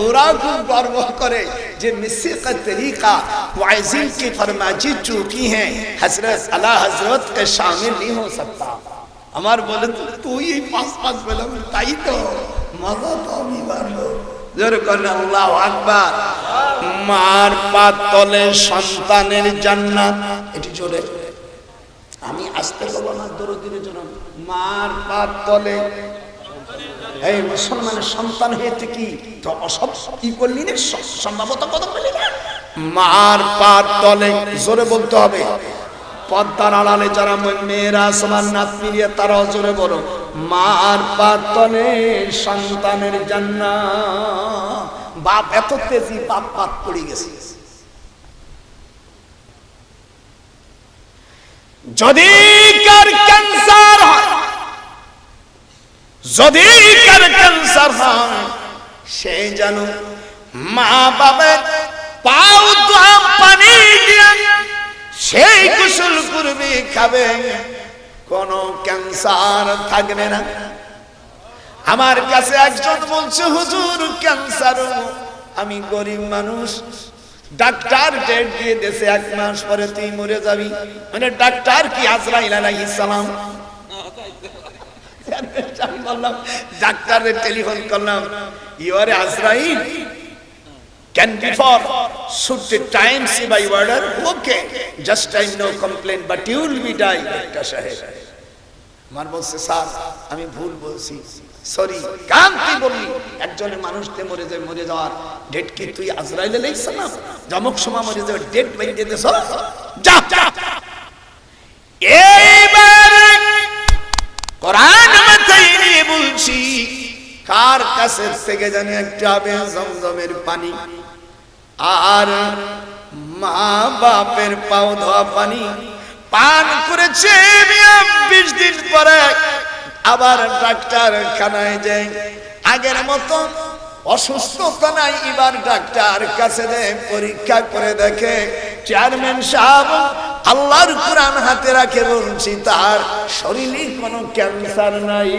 ওরা খুব গর্ব করে যে মিসিকা তরিকা ওয়াইজিম की फरमाइशी चूकी है, हजरत अला हजरत के शामिल नहीं हो सकता। আমার বলে তুই এই 5 বলে, তাই তো মজা তো আমি পারবো। যেরকম আল্লাহু আকবার। মার পার তলে সন্তানের জান্নাত, এটি জোরে আমি আসতে বলবো না, দরদিনের জন্য। মার পার তলে, এই মুসলমানের সন্তান হয়েছে কি তো অসব কি করলি না, সম্ভবত কথা বলি না। মার পার তলে, জোরে বলতে হবে। পদ্মার আড়ালে যারা মেয়েরা সমান নাচ মিলিয়ে তারাও জোরে বলো, মার পার তলে সন্তানের জান্নাত। বাপ এত তেজি, বাপ পাত পড়ে গেছে। যদি কার ক্যান্সার হয়, যদি কার ক্যান্সার হয়, সে যেন মা বাবার পাও ধোয়া পানি দিয়ে সেই গোসল করবে, খাবে, কোন ক্যান্সার থাকবে না। আমার কাছে একজন বলছে হুজুর ক্যান্সার, আমি গরিব মানুষ, ডাক্তার ডেট দিয়ে দিয়েছে 1 মাস পরে তুই মরে যাবি। মানে ডাক্তার কি আজরাইল আলাইহিস সালাম? আমি বললাম, ডাক্তারের টেলিফোন করলাম, ইউ আর আজরাইল, can before should the time see by order, okay, just time no complaint, but you will be die. Doctor Saheb আমার বলছে স্যার আমি ভুল বলছি, সরি। কান্তি বললি একজনের মানুষতে মরে যায়, মরে যাওয়ার ডেট কি তুই আজরাইল আলাইহিস সালাম যমক সময় মরে যাওয়ার ডেট বাইন্ধে দেছ? যা এইবার কোরআন মাথায় নিয়ে বলছি, কার কাছে থেকে জানি একটা আবে জমজমের পানি আর মা বাপের পাও ধোয়া পানি পান করেছে। 20 দিন পরে আবার ডাক্তার খানায় যায়, আগের মতো অসুস্থতা নাই, এবার ডাক্তার কাছে যায়, পরীক্ষা করে দেখে চেয়ারম্যান সাহেব আল্লাহর কোরআন হাতে রাখে বলছি তার শরীরে কোনো ক্যান্সার নাই।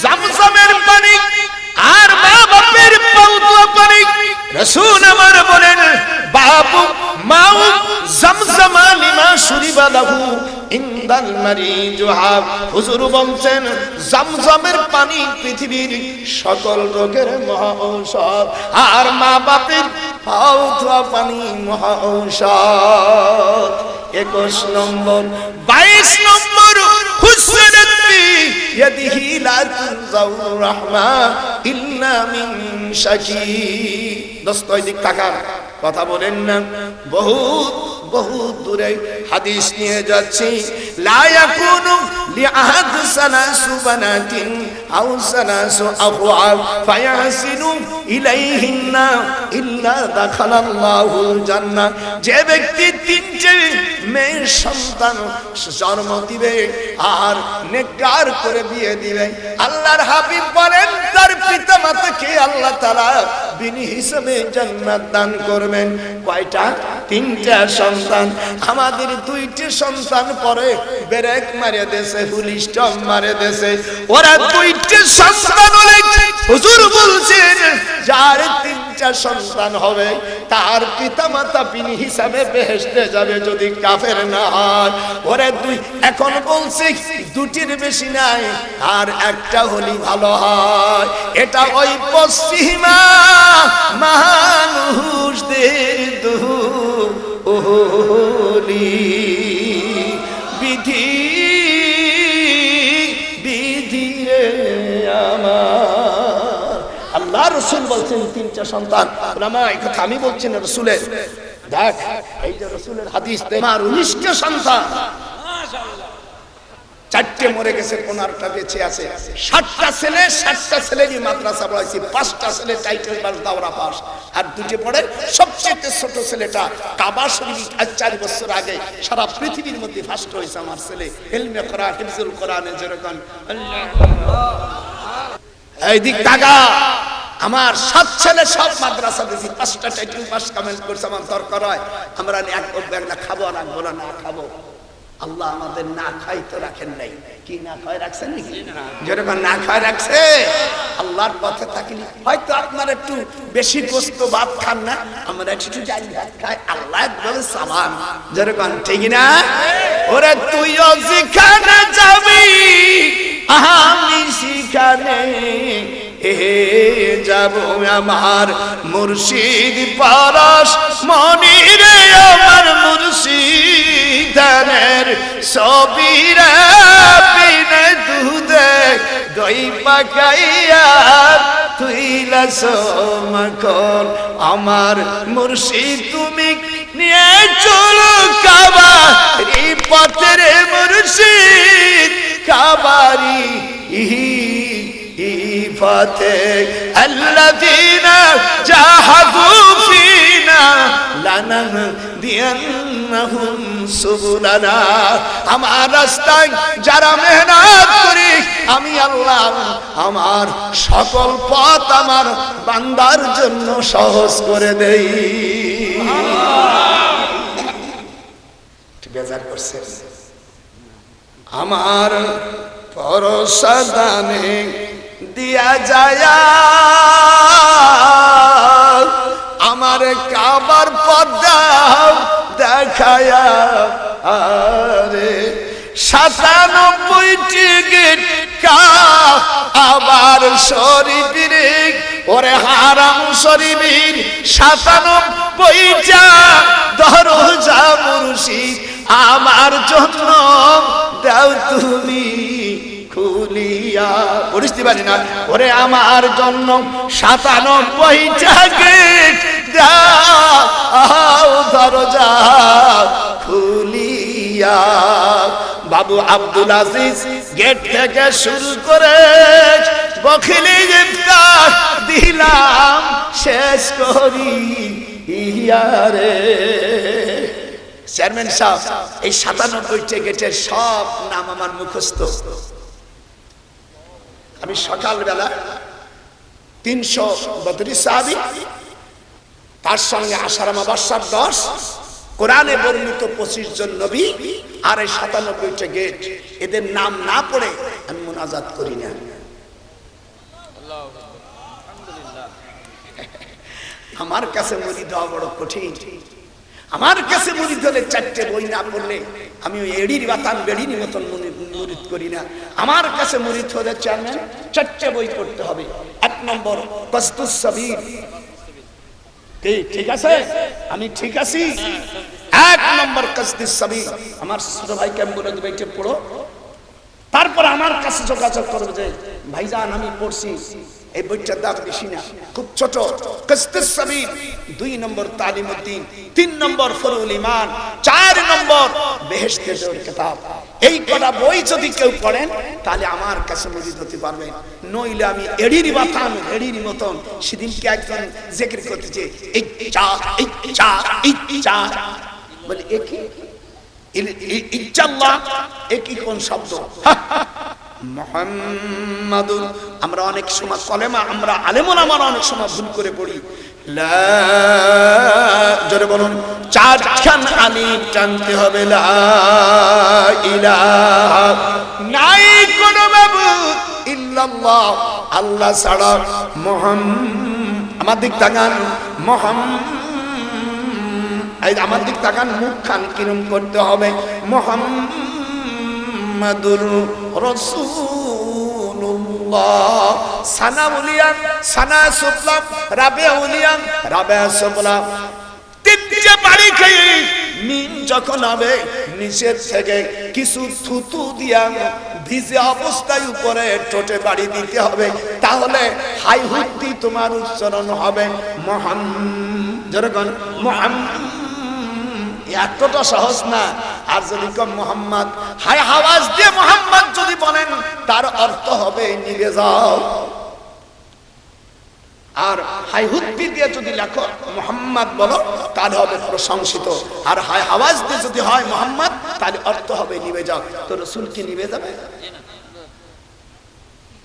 জমজমের পানি আর মা বাপের পাও ধোয়া পানি, রাসূল আমার বলেন বাবু মাউ জমজমা লিমা শুরিবা লাহু ইনদাল মারিজ হাব। হুজুর বলছেন জমজমের পানি পৃথিবীর সকল রোগের মহা ঔষধ, আর মা বাপের পাও ধোয়া পানি মহা ঔষধ। 21 নম্বর, 22 নম্বর, হুসনাত বি ইয়াদিহি লা তুনজাউর রাহমা ইল্লা মিন শাকি। দোস্ত ওই দিক তাকান, কথা বলেন না। বহুত বহুত দূরে হাদিস নিয়ে যাচ্ছি, লা ইয়াকুনু লিআহাদ সালাসু বানাতিন আও সালাসু আখওয়াত ফায়াসিনু ইলাইহিন্না ইল্লা দাখালাল্লাহুল জান্নাহ। যে ব্যক্তি 3টে মেয়ের সন্তান জন্ম দিবে আর নেককার করে বিয়ে দিবে, আল্লাহর হাবিব বলেন তার পিতা মাতাকে আল্লাহ তাআলা বিনি হিসাবে জান্নাত দান করবেন। কয়টা? 3টা সন্তান। আমাদের 2টে সন্তান পরে ব্রেক মারে দেশে, ফুল স্টপ মারে দেশে। ওরা 2টে সন্তান হলে হুজুর বলছেন যার 3 তিনটা সন্তান হবে, তার পিতামাতা বিনি হিসাবে বেহেশতে যাবে যদি কাফের না হয়। ওরে দুই, এখন বলছি দুটির বেশি নাই, আর একটা হলি ভালো হয়। এটা ওই পশ্চিমা মানুষদের দুলি বিধি বিধি রে আমার। আল্লাহ রসুল বলছেন তিনটা সন্তান। ওলামা এই কথা আমি বলছি না, রসুলের। দেখ এই যে রসুলের হাদিস, আমার 19টা সন্তান, 4টে মরে গেছে, 15টা বেঁচে আছে। 7টা ছেলে, 7টা ছেলেরই মাদ্রাসা পড়াইছি, 5টা ছেলে টাইটেল পাস, দাওরা পাস, আর 2টে পড়ে। সবচেয়ে ছোট ছেলেটা কাবা শরীফ আজ 4 বছর আগে সারা পৃথিবীর মধ্যে ফার্স্ট হয়েছে আমার ছেলে, ইলমে কোরআন, হিফজুল কোরআনে যেরকম। এই দিক টাকা আমার 7 ছেলে সব মাদ্রাসা দিয়েছি, 5টা টাইটেল পাস কমেন্ট করছে। আমার দরকার হয় আমরা এক না খাবো, আর রাখবো না, না খাবো। আল্লাহ আমাদের না খাই তো রাখেন নাই, কি না খায় রাখছেন নাকি? যেরকম না খায় রাখছে, আল্লাহর পথে থাকলে হয়তো আপনার একটু বেশি গোস্ত ভাত খান না, আমরা একটু জাল ভাত খাই, আল্লাহ বলে সালাম। যেরকম ঠিক না? ওরে তুইও যেখানে যাবি আমি সেখানে যাব, আমার মুর্শিদ পরশ মনিরে আমার মুর্শিদানের সবিরা বিনে দুধে দই পাকাইয়া তুইলা সমকল, আমার মুর্শিদ তুমি নিয়ে চলো কাবা এই পথের মুর্শিদ কাবারি فاتح الذين جاهدوا فينا لنهدينهم سبلنا। আমার রাস্তায় যারা মেহনত করি আমি আল্লাহ আমার সকল পথ আমার বান্দার জন্য সহজ করে দেই। বেজার করছে আমার পরশদানে দিয়া যায় আমার কাবার পর্দা দেখায়া, আরে 97টি গেট আবার শরীফের, ওরে হারাম শরীফের 97টা দরজা মুর্শিদ আমার জন্য দাও তুমি খুলিয়া। বুঝতে পারি না? ওরে আমার জন্য 97টা গেট দাও দরজা খুলিয়া। বাবু আব্দুল আজিজ গেট থেকে শুরু করে বখিলি ইফতার দিলাম শেষ করি ইয়ারে। চেয়ারম্যান সাহেব এই 97টা গেটের সব নাম আমার মুখস্থ। আমি সকালবেলা 332 সাহাবী, তার সঙ্গে আশারা মাবাসার 10, কোরআনে বর্ণিত 25 জন নবী, আর এই 97টা গেট, এদের নাম না পড়ে আমি মুনাজাত করি না। আমার কাছে মুরিদ হওয়া বড় কঠিন। আমার কাছে মুরিদ হলে 4টে বই না পড়লে আমি ওই এড়ির বাতান বেড়ির মতন মুরিদ করি না। আমার কাছে মুরিদ হলে চেয়ারম্যান 4টে বই পড়তে হবে। 1 নম্বর কসতুস সাবির, ঠিক আছে? আমি ঠিক আছি? 1 নম্বর কসতুস সাবির। আমার ছোট ভাইকে আমি বলে দেবো এটা পড়ো, তারপর আমার কাছে যোগাযোগ করবে যে ভাইজান আমি পড়ছি, এই বইটার দাম বেশি না, খুব ছোট, কসতুস সাবির। 2 নম্বর তালিমউদ্দিন, 3 নম্বর ফরুল ঈমান, 4 নম্বর বেহেশতের দৌড় কিতাব। এই কটা বই যদি কেউ পড়েন তাহলে আমার কাছে মুরিদ হতে পারবেন, নইলে আমি এড়ির বাতান এড়ির মতন। সেদিনকে একজন জিকির করতেছে ইচ্ছা ইচ্ছা ইচ্ছা, বলে একই ইচ্ছাল্লাহ, একই কোন শব্দ? মুহাম্মাদুর। আমরা অনেক সময় কলেমা আমরা আলেমুল আমার অনেক সময় ভুল করে পড়ি। লা, জোরে বলুন, 4খান আলিফ টানতে হবে। লা ইলাহা, নাই কোন মাবুদ ইল্লাল্লাহ, আল্লাহ ছাড়া। মুহাম্মাদ আমার দিক তাকান আমার দিক তাকান, মুখ খান কিরম করতে হবে, মুহাম্মাদুর রাসূলুল্লাহ। সানা উলিয়ান সানা সুবলাম, রাবিয়া উলিয়ান রাবিয়া সুবলাম, তিনটে বাড়ি খেয়ে মিন যখন হবে নিচের থেকে কিছু থুতু দিয়া ভিজে অবস্থায় উপরে ঠোঁটে বাড়ি দিতে হবে, তাহলে হাই হুদ্দি তোমার উচ্চারণ হবে যেরকম এতটা সহজ না। আর যদি কম মোহাম্মদ হাই আওয়াজ দিয়ে মোহাম্মদ যদি বলেন তার অর্থ হবে নিভে যাও। আর হাই হুদ্দি দিয়ে যদি লেখো মোহাম্মদ বলো তাহলে হবে প্রশংসিত। আর হাই আওয়াজ দিয়ে যদি হয় মোহাম্মদ তাহলে অর্থ হবে নিভে যাও। তো রাসূল কি নিভে যাবে?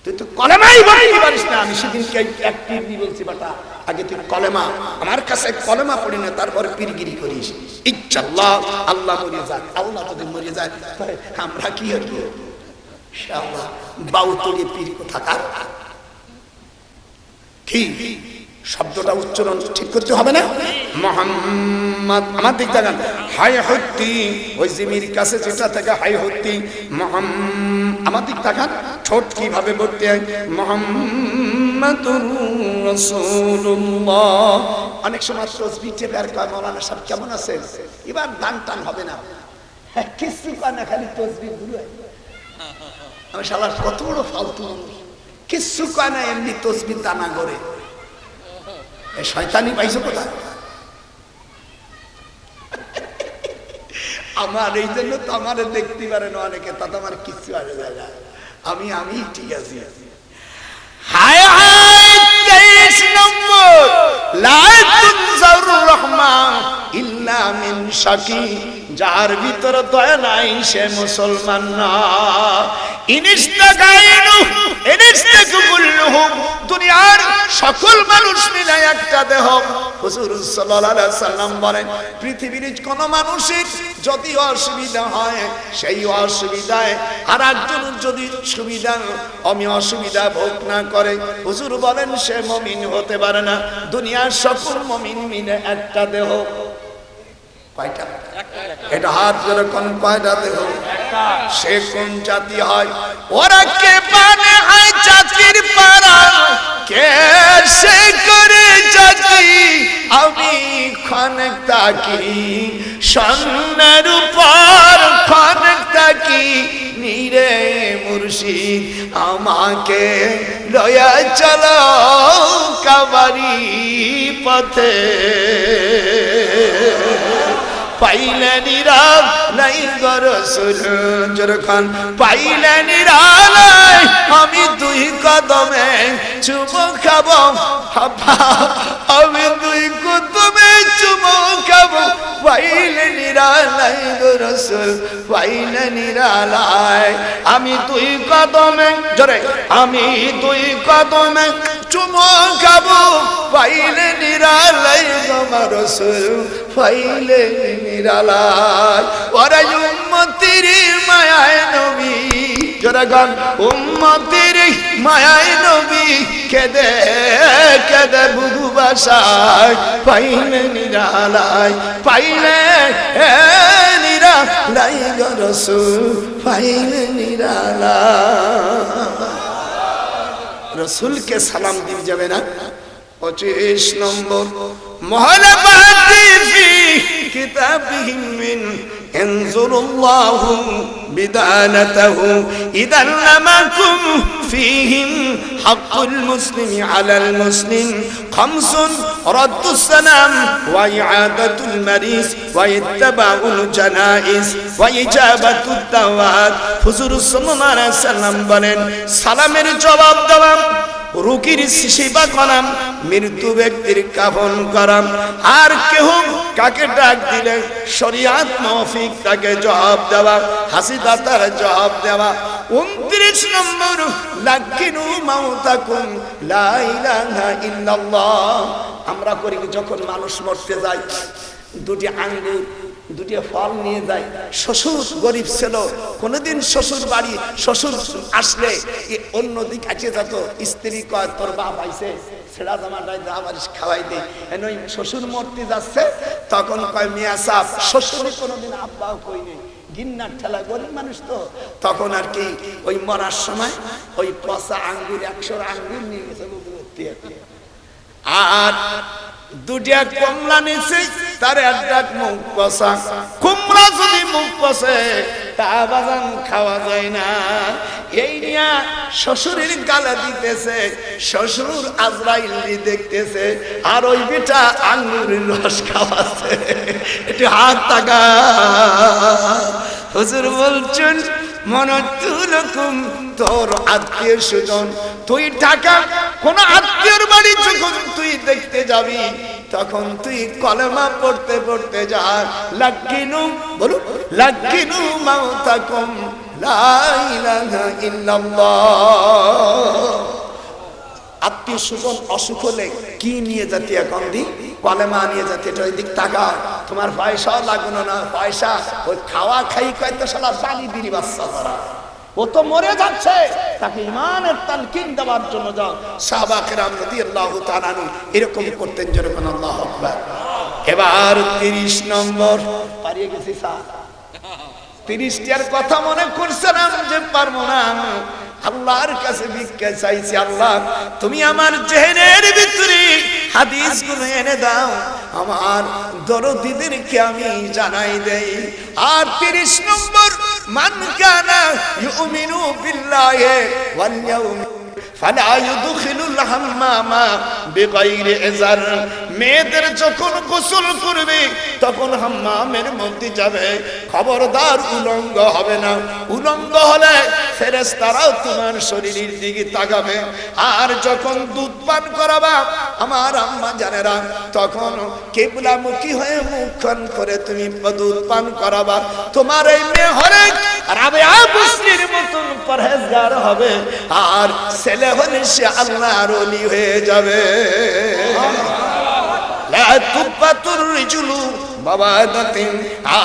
তুই তো কলেমাই বলতে পারিস না। আমি সেদিনকে এক পীরগিরি বলছি, বাটা আগে তুই কলেমা আমার কাছে কলেমা পড়ি না, তারপরে পীরগিরি করিস। ইনশাআল্লাহ আল্লাহ মরিয়ে যাক, আল্লাহ যদি মরিয়ে যায় আমরা কি হব? ইনশাআল্লাহ বাউতলি পীর কোথাকার। কি শব্দটা উচ্চারণ ঠিক করতে হবে না? মুহাম্মদ আমার দিক তাকান, হাই হুদ্দি ওই জিমির কাছে যেটা থেকে হাই হুদ্দি আমার দিক তাকান, ঠোঁট কিভাবে বলতে হয় মুহাম্মাদুর রাসূলুল্লাহ। অনেক সময় তাসবিহ টেপার কয় মাওলানা সাহেব কেমন আছেন, এবার গান টান হবে না, কিছু কানে খালি তাসবিহ গুলো। আমি শালা কত বড় ফালতু, কিছু কানে এমনি তাসবিহ টানা করে এই শয়তানি পাইছো কোথায়? আমার এই জন্য তো আমার দেখতে পারে না অনেকে, তাতে আমার কিছু আসে যায় না। আমি ঠিক আছি। হায় হায় 23 নম্বর, লা তুনজারুর রহমান ইল্লা মিন শাকি, যার ভিতর দয়া নাই সে মুসলমান না। ইনিস্তাগাইনু ইনিস্তাকুল্লুহুম, দুনিয়ার সকল মানুষ মিলে একটা দেহ। হুজুর সাল্লাল্লাহু আলাইহি সাল্লাম বলেন, পৃথিবীর কোন মানুষের যদি অসুবিধা হয় সেই অসুবিধায় আর একজন যদি সুবিধা আমি অসুবিধা ভোগ না করে, হুজুর বলেন সে মুমিন হতে পারে না। দুনিয়ার সকল মুমিন মিলে একটা দেহ। কয়টা? এটা হাত ধরে কোন কয়টা দেহ? সে কোন জাতি হয়? ওরা কে পানে হয় জাতির পারা, কে সে করে জাতি। আমি খানেক তাকি স্বর্ণের উপর খানেক তাকি নীরে মুর্শিদ আমাকে লয়া চলো কাবারি পথে। পাইলে নিরাল নাই গো রাসূল যখন পাইলে নিরাল আমি দুই কদমে চুমু খাবো, আমি দুই কদমে চুমু খাবো। পাইলে নিরাল নাই গো রাসূল পাইলে নিরাল আমি দুই কদমে জোরে আমি দুই কদমে চুমু খাবো। পাইলে নিরাল নাই গো রাসূল পাইলে নিরালায়। ওরা উম্মতের মায়ায় নবী যারা গান উম্মতের মায়ায় নবী কেঁদে কেঁদে বুধু বাসায়। পাইলে নিরালায় পাইলে নিরালাই গো রাসূল পাইলে নিরালায়। রাসূলকে সালাম দিয়ে যাবে না। 25 নম্বর, মুহাল্লাবাতি ফি কিতাবিহিম মিন ইয়ানজুরুল্লাহু বিদানাতাহু ইদান লামাকুম ফীহিম হাক্কুল মুসলিমি আলাল মুসলিম খামসুন রাদ্দুস সালাম ওয়া ইআদাতুল মারিজ ওয়া ইত্তিবাউল জানাইজ ওয়া ইজাবাতুদ দাওয়াত। হুজুর সাল্লাল্লাহু আলাইহি সাল্লাম বলেন, সালামের জবাব দেওয়া, রোগীর সেবা করা, মৃত্যু ব্যক্তির কাফন করা, আর কেহ কাকে ডাক দিলে শরিয়াত মাফিক তাকে জবাব দেওয়া, হাসি দাতার জবাব দেওয়া। 29 নম্বর, লাকিনু মাউতাকুম লা ইলাহা ইল্লাল্লাহ। আমরা করি যখন মানুষ মরতে যায় দুটি আঙ্গুল দুটো ফল নিয়ে যায়। শ্বশুর গরিব ছিল, কোনোদিন শ্বশুর বাড়ি শ্বশুর আসলে অন্যদিক আছে যেত, স্ত্রী কয় তোর বাপ আইছে ছেড়া জামাটাই আবার খাওয়াই দে। ওই শ্বশুর মূর্তি যাচ্ছে, তখন কয় মিয়া সাহেব শ্বশুরই কোনোদিন আব্বাও কই নেই, গিন্নার ঠেলা, গরিব মানুষ তো। তখন আর কি ওই মরার সময় ওই পচা আঙ্গুর 100 আঙ্গুর নিয়ে গেছে আর দুটা কমলা নিছে, তার একটা মুখ পচা। কুমড়া যদি মুখ পচে তা বাজান খাওয়া যায় না। এই নিয়ে শ্বশুরের গালা দিতেছে, শ্বশুর আজরাইল দেখতেছে, আর ওই বেটা আঙ্গুরের রস খাওয়াছে। একটু হাত তাকা। হুজুর বলছেন মনতুলকুম, তোর আত্মীয় স্বজন, তুই ঢাকা কোন আত্মীয়র বাড়ি যখন তুই দেখতে যাবি, তখন তুই কলেমা পড়তে পড়তে যা, লাকিনু বলু লাকিনু মাউতাকুম লা ইলাহা ইল্লাল্লাহ। আত্মীয় স্বজন অসুখ হলে কি নিয়ে যাতে এখন দি কলেমা নিয়ে যাতে, এটা ওই দিক টাকা, তোমার পয়সাও লাগলো না, পয়সা ওই খাওয়া খাই কয়তো শালা বালি দিলি বাচ্চা তারা, ও তো মরে যাচ্ছে, তাকে ইমানের তালকিন দেওয়ার জন্য যাও। সাহাবা কেরাম রাদিয়াল্লাহু তাআলা আনহু এরকম করতেন, যেরকম আল্লাহু আকবার। এবার 30 নম্বর পারিয়ে গেছি স্যার, 30টার কথা মনে করছিলাম যে পারবো না, আল্লাহর কাছে ভিক্ষা চাইছি, আল্লাহ তুমি আমার জেহেনের ভিতরে হাদিসগুলো এনে দাও, আমার দরদীদেরকে আমি জানাই দেই। আর 30 নম্বর, মান কানা ইউমিনু বিল্লাহি ওয়াল ইয়াউমি ফালা ইউদখিলুল হাম্মামা বিগাইরি ইজার। মেয়েদের যখন গোসল করবে তখন হাম্মামের মধ্যে যাবে, খবরদার উলঙ্গ হবে না, উলঙ্গ হলে ফেরেশতারাও তোমার শরীরের দিকে তাকাবে। আর যখন দুধ পান করাবা আমার আম্মা জানেরা, তখন কিবলামুখী হয়ে মুখখান করে তুমি দুধ পান করাবা। তোমার এই মেয়ে হলে রাবেয়া বুসরির মতন পরহেজগার হবে, আর ছেলে হলে সে আল্লাহর ওলি হয়ে যাবে। লা তুবাতুর রিজুলু বাবাদাতিন,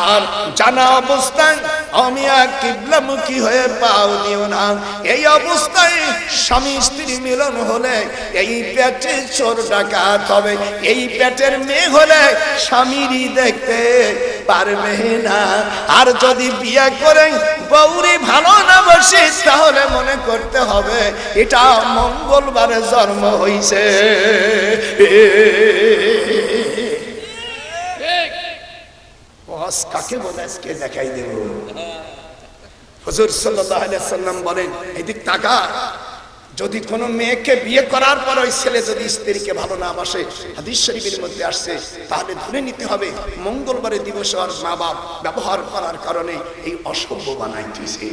আর জানা অবস্থায় অমিয়া কিবলামুখী হয়ে পাও দিও না। এই অবস্থায় স্বামী স্ত্রী মিলন হলে এই পেটে চোর ডাকাত হবে, এই পেটের মেয়ে হলে স্বামীরই দেখতে পারবে না। আর যদি বিয়ে করে বউরি ভালো না বসে, তাহলে মনে করতে হবে এটা মঙ্গলবারে জন্ম হইছে। কাকে বলে আজকে দেখাই দেব। হুজুর সাল্লাল্লাহু আলাইহি সাল্লাম বলেন, এদিক তাকা, যদি কোনো মেয়েকে বিয়ে করার পর ওই ছেলে যদি স্ত্রীকে ভালো না বাসে, হাদিস শরীফের মধ্যে আসছে, তাহলে ধরে নিতে হবে মঙ্গলবারের দিবস আর মা বাপ ব্যবহার করার কারণে এই অসভ্য বানাইতেছে।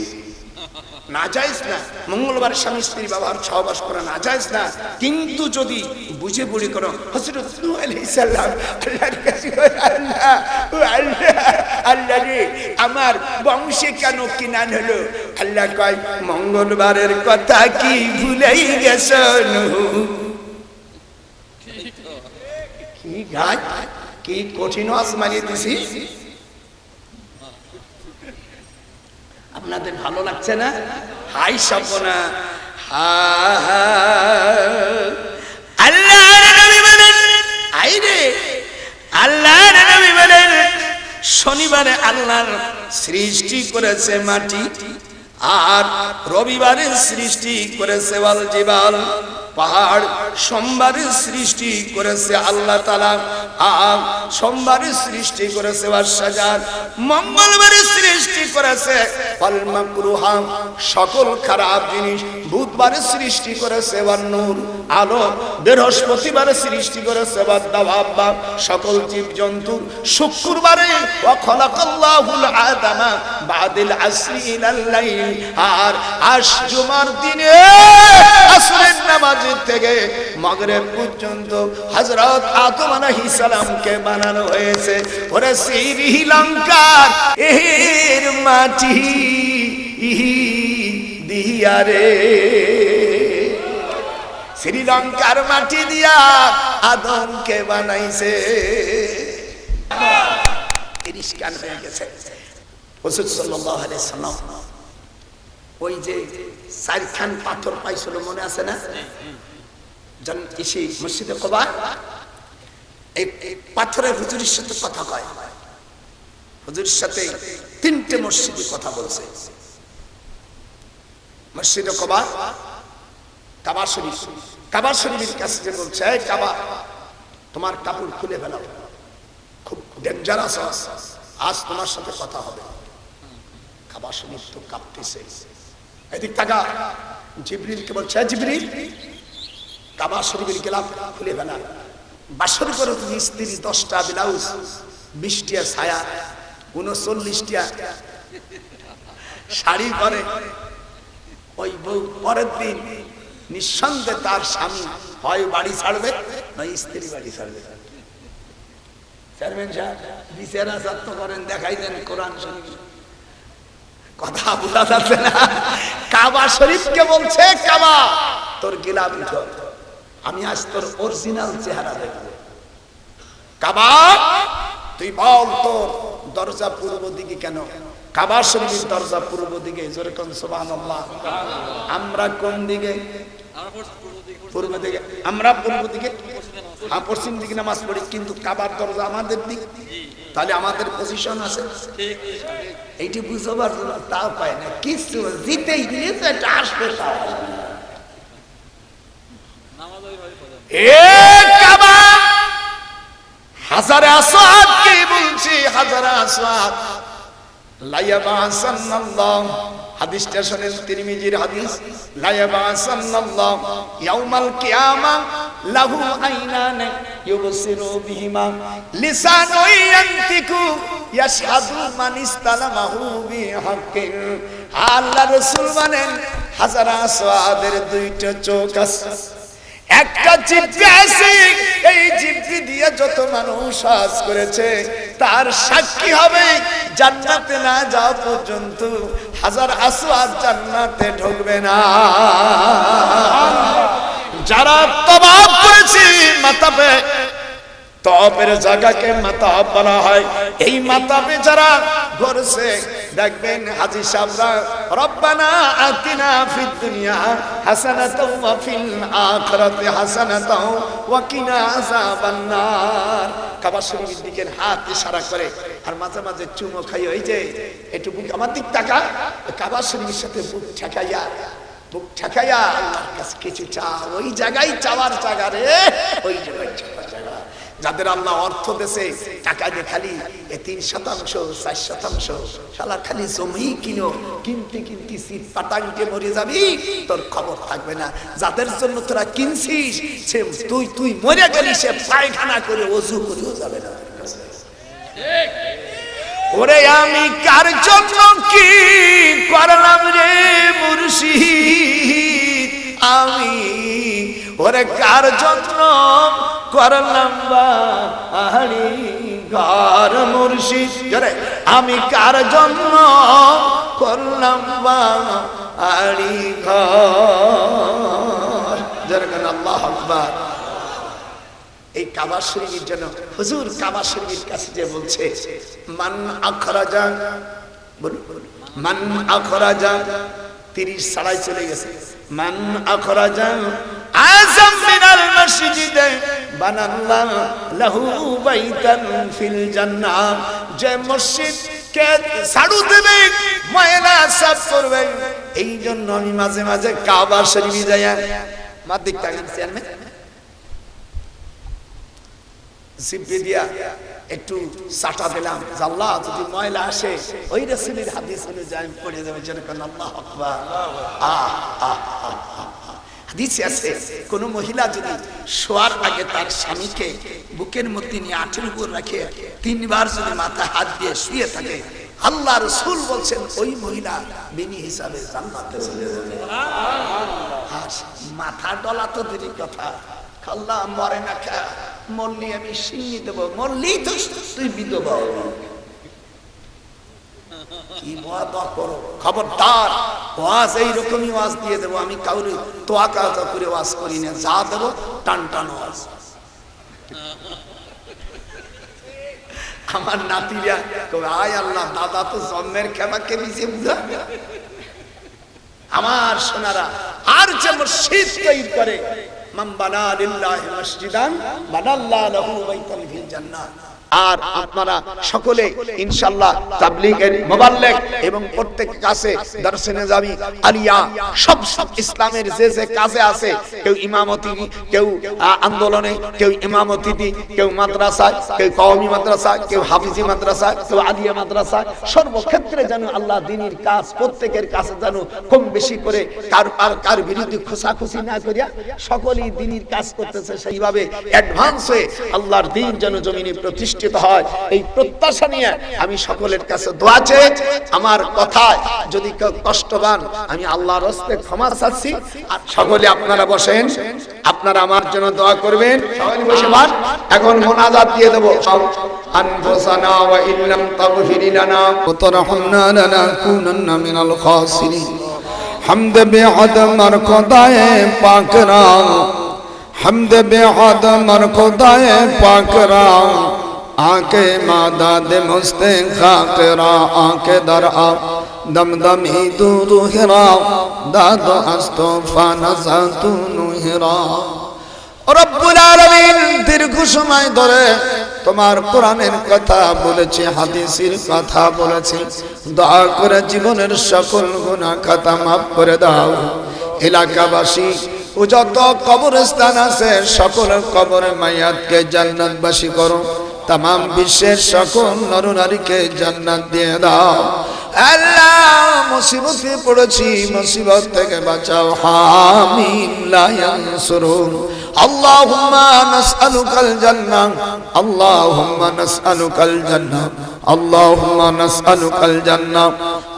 নাজায়েজ না, মঙ্গলবার স্বামী স্ত্রী ব্যবহার সহবাস করা নাজায়েজ না, কিন্তু যদি বুঝে বুঝে করো। হযরত নূহ আলাইহিস সালাম আল্লাহর কাছে আল্লাহ আল্লাহ রে আমার বংশে কেন কিনান হলো? আল্লাহ কয় মঙ্গলবারের কথা কি ভুলেই গেছো নূহ? কি গায়, কি কঠিন আসমানি দিছি, আপনাদের ভালো লাগছে না? হাই সপনা আল্লাহর নবী বলেন, আইরে আল্লাহর নবী বলেন, শনিবারে আল্লাহর সৃষ্টি করেছে মাটি, আর রবিবারে সৃষ্টি করেছে ওয়াল জিবাল পাহাড়, সোমবারে সৃষ্টি করেছে আল্লাহ তাআলা, আর সোমবারে সৃষ্টি করেছে ওয়াসাজার, মঙ্গলবারে সৃষ্টি করেছে ওয়াল মাকরুহা সকল খারাপ জিনিস, বুধবারে সৃষ্টি করেছে ওয়ান নূর আলো, বৃহস্পতিবারে সৃষ্টি করেছে ওয়াদ দাওয়াব সকল জীবজন্তু, শুক্রবারে ওয়া খালাকাল্লাহুল আদামা বাদিল আসরি ইলাল লাইল, আর আশ জুমার দিনে আসরের নামাজ থেকে মাগরিব পর্যন্ত হযরত আদম আলাইহিস সালামকে বানানো হয়েছে। ওরে শ্রীলঙ্কার এর মাটি দিয়া রে, শ্রীলঙ্কার মাটি দিয়া আদমকে বানাইছে। 30 স্ক্যান হয়ে গেছে। হুজুর সাল্লাল্লাহু আলাইহি সাল্লাম ওই যে চারখান পাথর পাইছিল মনে আছে না, জন ইসি মসজিদে কুবা, এই পাথরের হুজুরের সাথে কথা কয়, হুজুরের সাথে 3টে মসজিদে কথা বলছে। মসজিদে কুবা, কাবা শরীফ, কাবা শরীফের কাছে যে বলছে, এই কাবা তোমার কাপড় খুলে ফেলাও, খুব ডেঞ্জারাস, আজ তোমার সাথে কথা হবে। কাবা শরীফ তো কাঁপতেছে, এদিক তাকা, জিবরিলকে বলছে, জিবরিল কাবা শরীফের গেলাম খুলে ফেলা, বাসর করে তুমি স্ত্রী 10টা ব্লাউজ, 20টা ছায়া, 39টা শাড়ি পরে ওই বউ পরের দিন নিঃসন্দেহে তার স্বামী হয় বাড়ি ছাড়বে নয় স্ত্রী বাড়ি ছাড়বে। চেয়ারম্যান সাহেব বিচারা যত্ন করেন, দেখাই দেন কোরআন শরীফ, কথা বোঝা যাচ্ছে না। কাবা শরীফকে বলছে, কাবা তোর গিলাপ উঠো, আমি আজ তোর অরিজিনাল চেহারা দেখবো। কাবা তুই বল তোর দরজা পূর্ব দিকে কেন? কাবা শরীফের দরজা পূর্ব দিকে, জোরে কোন সুবহানাল্লাহ। আমরা কোন দিকে? পূর্ব দিকে। আমরা পূর্ব দিকে, হ্যাঁ পশ্চিম দিকে নামাজ পড়ি, কিন্তু কাবার দরজা আমাদের দিক, তাহলে আমাদের পজিশন আছে। এইটি বুঝবার জন্য তাও পায় না কিছু, জিতেই দিলে তো এটা আসবে। এ কাবা হাজারে আসওয়াদ কে বলছি, হাজারে আসওয়াদ লায়াবাসান্নাল্লাহ, হাদিসটা শুনেন, তিরমিজির হাদিস, লায়াবাসান্নাল্লাহ ইয়াউমাল কিয়ামা লাহু আইনান ইউবসিরু বিহিমা লিসানু ইয়ান্তিকু ইয়াশহাদু মান ইসতালামাহু বিহাক্কিন। আল্লাহ রাসূল বলেন, হাজারে আসওয়াদের 2টা চোখ আছে, একটা জিহ্বা আছে, এই জিহ্বা দিয়ে যত মানুষ কাজ করেছে তার সাক্ষী হবে। জান্নাতে না যাওয়া পর্যন্ত হাজার আসওয়াদ জান্নাতে ঢুকবে না। যারা তওয়াব করেছে মাতাবে, তওয়াবের জায়গাকে মাতাব বলা হয়, এই মাতাবে যারা ঘুরছে দেখবেন হাজী সাহেবরা, রব্বানা আতিনা ফিদ দুনিয়া হাসানাতাও ওয়া ফিল আখিরাতি হাসানাতাও ওয়া কিনা আযাবান নার। কাবা শরীফের দিকে হাত ইশারা করে আর মাঝে মাঝে চুমো খাই, ওই যে একটু বুক আমার দিক তাকা, কাবা শরীফের সাথে বুক ঠেকাইয়া, বুক ঠেকাইয়া আল্লাহর কাছে কিছু চা, ওই জায়গায় চাওয়ার জায়গা রে, ওই জায়গায় চাওয়ার জায়গা। যাদের আল্লাহ অর্থ দেশে টাকা দিয়ে খালি 3%, 4%, শালা খালি জমি কিনো, কিনতে কিনতে সিট পাটাঙ্গে মরে যাবি, তোর খবর থাকবে না। যাদের জন্য তোরা কিনছিস সে তুই মরে গেলি, সে পায়খানা করে ওযু করেও যাবে না। ওরে আমি কার জন্য কি করলাম রে মুর্শিদ, আমি ওরে কার জন্য করলাম বাড়ি ঘর মুর্শিদ, আমি কার জন্য করলাম বাড়ি ঘর, যেরকম আল্লাহু আকবার। এই কাবা শরীফের জন্য হুজুর কাবা শরীফের কাছে যে বলছে, মান আখরাজা, মান আখরাজা 30 ছাড়াই চলে গেছে, মান আখরাজা আযম মিনাল মসজিদ বানাল্লাহ লাহু বাইতান ফিল জান্নাহ, যে মসজিদ কে ঝাড়ু দেবে, ময়লা সাফ করবে, এই জন্য আমি মাঝে মাঝে কাবা শরীফে যাই। মাদিক তাকান চেয়ারম্যান, জিব্বে দিয়া একটু চাটা দিলাম, আল্লাহ যদি ময়লা আসে ওই রাসূলের হাদিস অনুযায়ী পড়ে যাবে, যেরকম আল্লাহু আকবার। হাদিসে আছে, কোন মহিলা যদি শোয়ার আগে তার স্বামীকে বুকের মধ্যে নিয়ে আঁটের উপর রাখে 3 বার যদি মাথায় হাত দিয়ে শুয়ে থাকে, আল্লাহ রাসূল বলছেন ওই মহিলা বিনি হিসাবে জান্নাতে চলে যাবে। আর মাথা ডলা তো দেরি কথা, আল্লাহ মরে না খা, মরলি আমি সিন্নি দেবো, মরলি তো তুই বিধবা হবি। কি ওয়াদা করো, খবরদার ওয়াজ এইরকমই ওয়াজ দিয়ে দেবো, আমি কাউরে তোয়াক্কা করে ওয়াজ করি না, যা দেবো টান টান ওয়াজ। আমার নাতিরা কবে আয় আল্লাহ দাদা তো জন্মের খেমা কেমিছে বুঝা। আমার সোনারা আর যে মসজিদ তৈরি করে মান বানা লিল্লাহি মসজিদান বানাল্লাহু লাহু বাইতান ফিল জান্নাহ। আর আপনারা সকলে ইনশাআল্লাহ তাবলীগের মুবাল্লিগ এবং প্রত্যেকের কাছে দরসে নিজামি আলিয়া সব ইসলামের যে যে কাজে আছে, কেউ ইমামতি, কেউ আন্দোলনে, কেউ ইমামতি, কেউ মাদ্রাসা, কেউ কওমি মাদ্রাসা, কেউ হাফিজি মাদ্রাসা, কেউ আলিয়া মাদ্রাসা, সর্বক্ষেত্রে যেন আল্লাহ দ্বীনের কাজ প্রত্যেকের কাছে যেন কম বেশি করে কার বিরুদ্ধে খোসাখুসি না করিয়া সকলেই দ্বীনের কাজ করতেছে, সেইভাবে অ্যাডভান্স হয়ে আল্লাহর দ্বীন যেন জমিনে প্রতিষ্ঠিত হয়, এই প্রত্যাশা নিয়ে আমি সকলের কাছে দোয়া চাই। আমার কথায় যদি কেউ কষ্টবান আমি আল্লাহর হস্তে ক্ষমা চাচ্ছি। আর সকলে আপনারা বসেন, আপনারা আমার জন্য দোয়া করবেন। সকলে বসে বান, এখন মোনাজাত দিয়ে দেব। আনফুসানা ওয়া ইল্লাম তাগফির লানা ওয়া তারহামনা লানাকুনান্না মিনাল খাসিরিন। হামদ বিআদ মারখুদায়ে পাকরা, হামদ বিআদ মারখুদায়ে পাকরা, आके मादाद मुस्ते खाकरा, आके दर आ दमदमी दूर हिरा, दाद हस्तो फानसा तू नुहिरा। রব্বুল আলামিন দীর্ঘ সময় ধরে তোমার কোরআনের কথা বলেছি, হাদিসের কথা বলেছি, দোয়া করে জীবনের সকল গুনাহ খাতা মাফ করে দাও। এলাকাবাসী ও যত কবরস্থান আছে সকল কবরে মাইয়াতকে জান্নাতবাসী করো, तमाम বিশ্বের সকল নরনারীকে জান্নাত দিয়ে দাও। আল্লাহ মুসিবতে পড়েছি, মুসিবত থেকে বাঁচাও। হামিম লা ইয়ানসুরুন। আল্লাহুম্মা নাসআলুকাল জান্নাহ, আল্লাহুম্মা নাসআলুকাল জান্নাহ, আল্লাহুম্মা নাসআলুকাল জান্নাহ,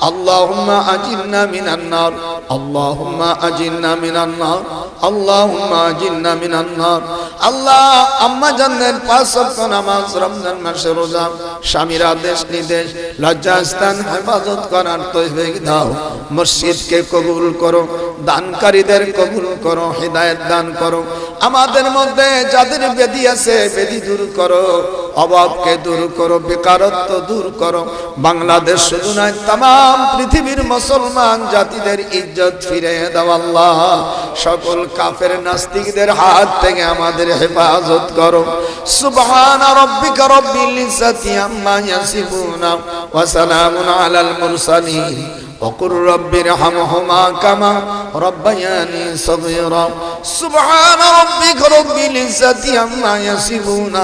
আল্লাহুম্মা আজিরনা মিনান নার, আল্লাহুম্মা আজিরনা মিনান নার, আল্লাহুম্মা আজিরনা মিনান নার। আল্লাহ আম্মা জান্নার 5 ওয়াক্ত নামাজ, রমজান মাসে রোজা, স্বামীরা দেশ নিদেশ লজ্জাস্থান হেফাজত করার তৌফিক দাও। মসজিদকে কবুল করো, দানকারীদের কবুল করো, হিদায়াত দান করো। আমাদের মধ্যে যাদের ব্যাধি আছে ব্যাধি দূর করো, অভাবকে দূর করো, বেকারত্ব দূর করো। বাংলাদেশ শুধু নয় तमाम পৃথিবীর মুসলমান জাতিদের ইজ্জত ফিরিয়ে দাও আল্লাহ। সকল কাফের নাস্তিকদের হাত থেকে আমাদের হেফাজত করো। সুবহান রাব্বিকা রাব্বিল ইজ্জাতি আম্মা ইয়াসিফুনা ওয়া সালামুন আলাল মুরসালিন وقل رب ارحمهما كما ربياني صغيرا سبحان ربك رب العزة عما يصفون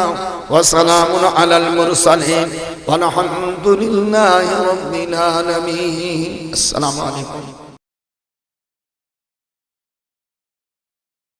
وسلام على المرسلين والحمد لله رب العالمين. السلام عليكم.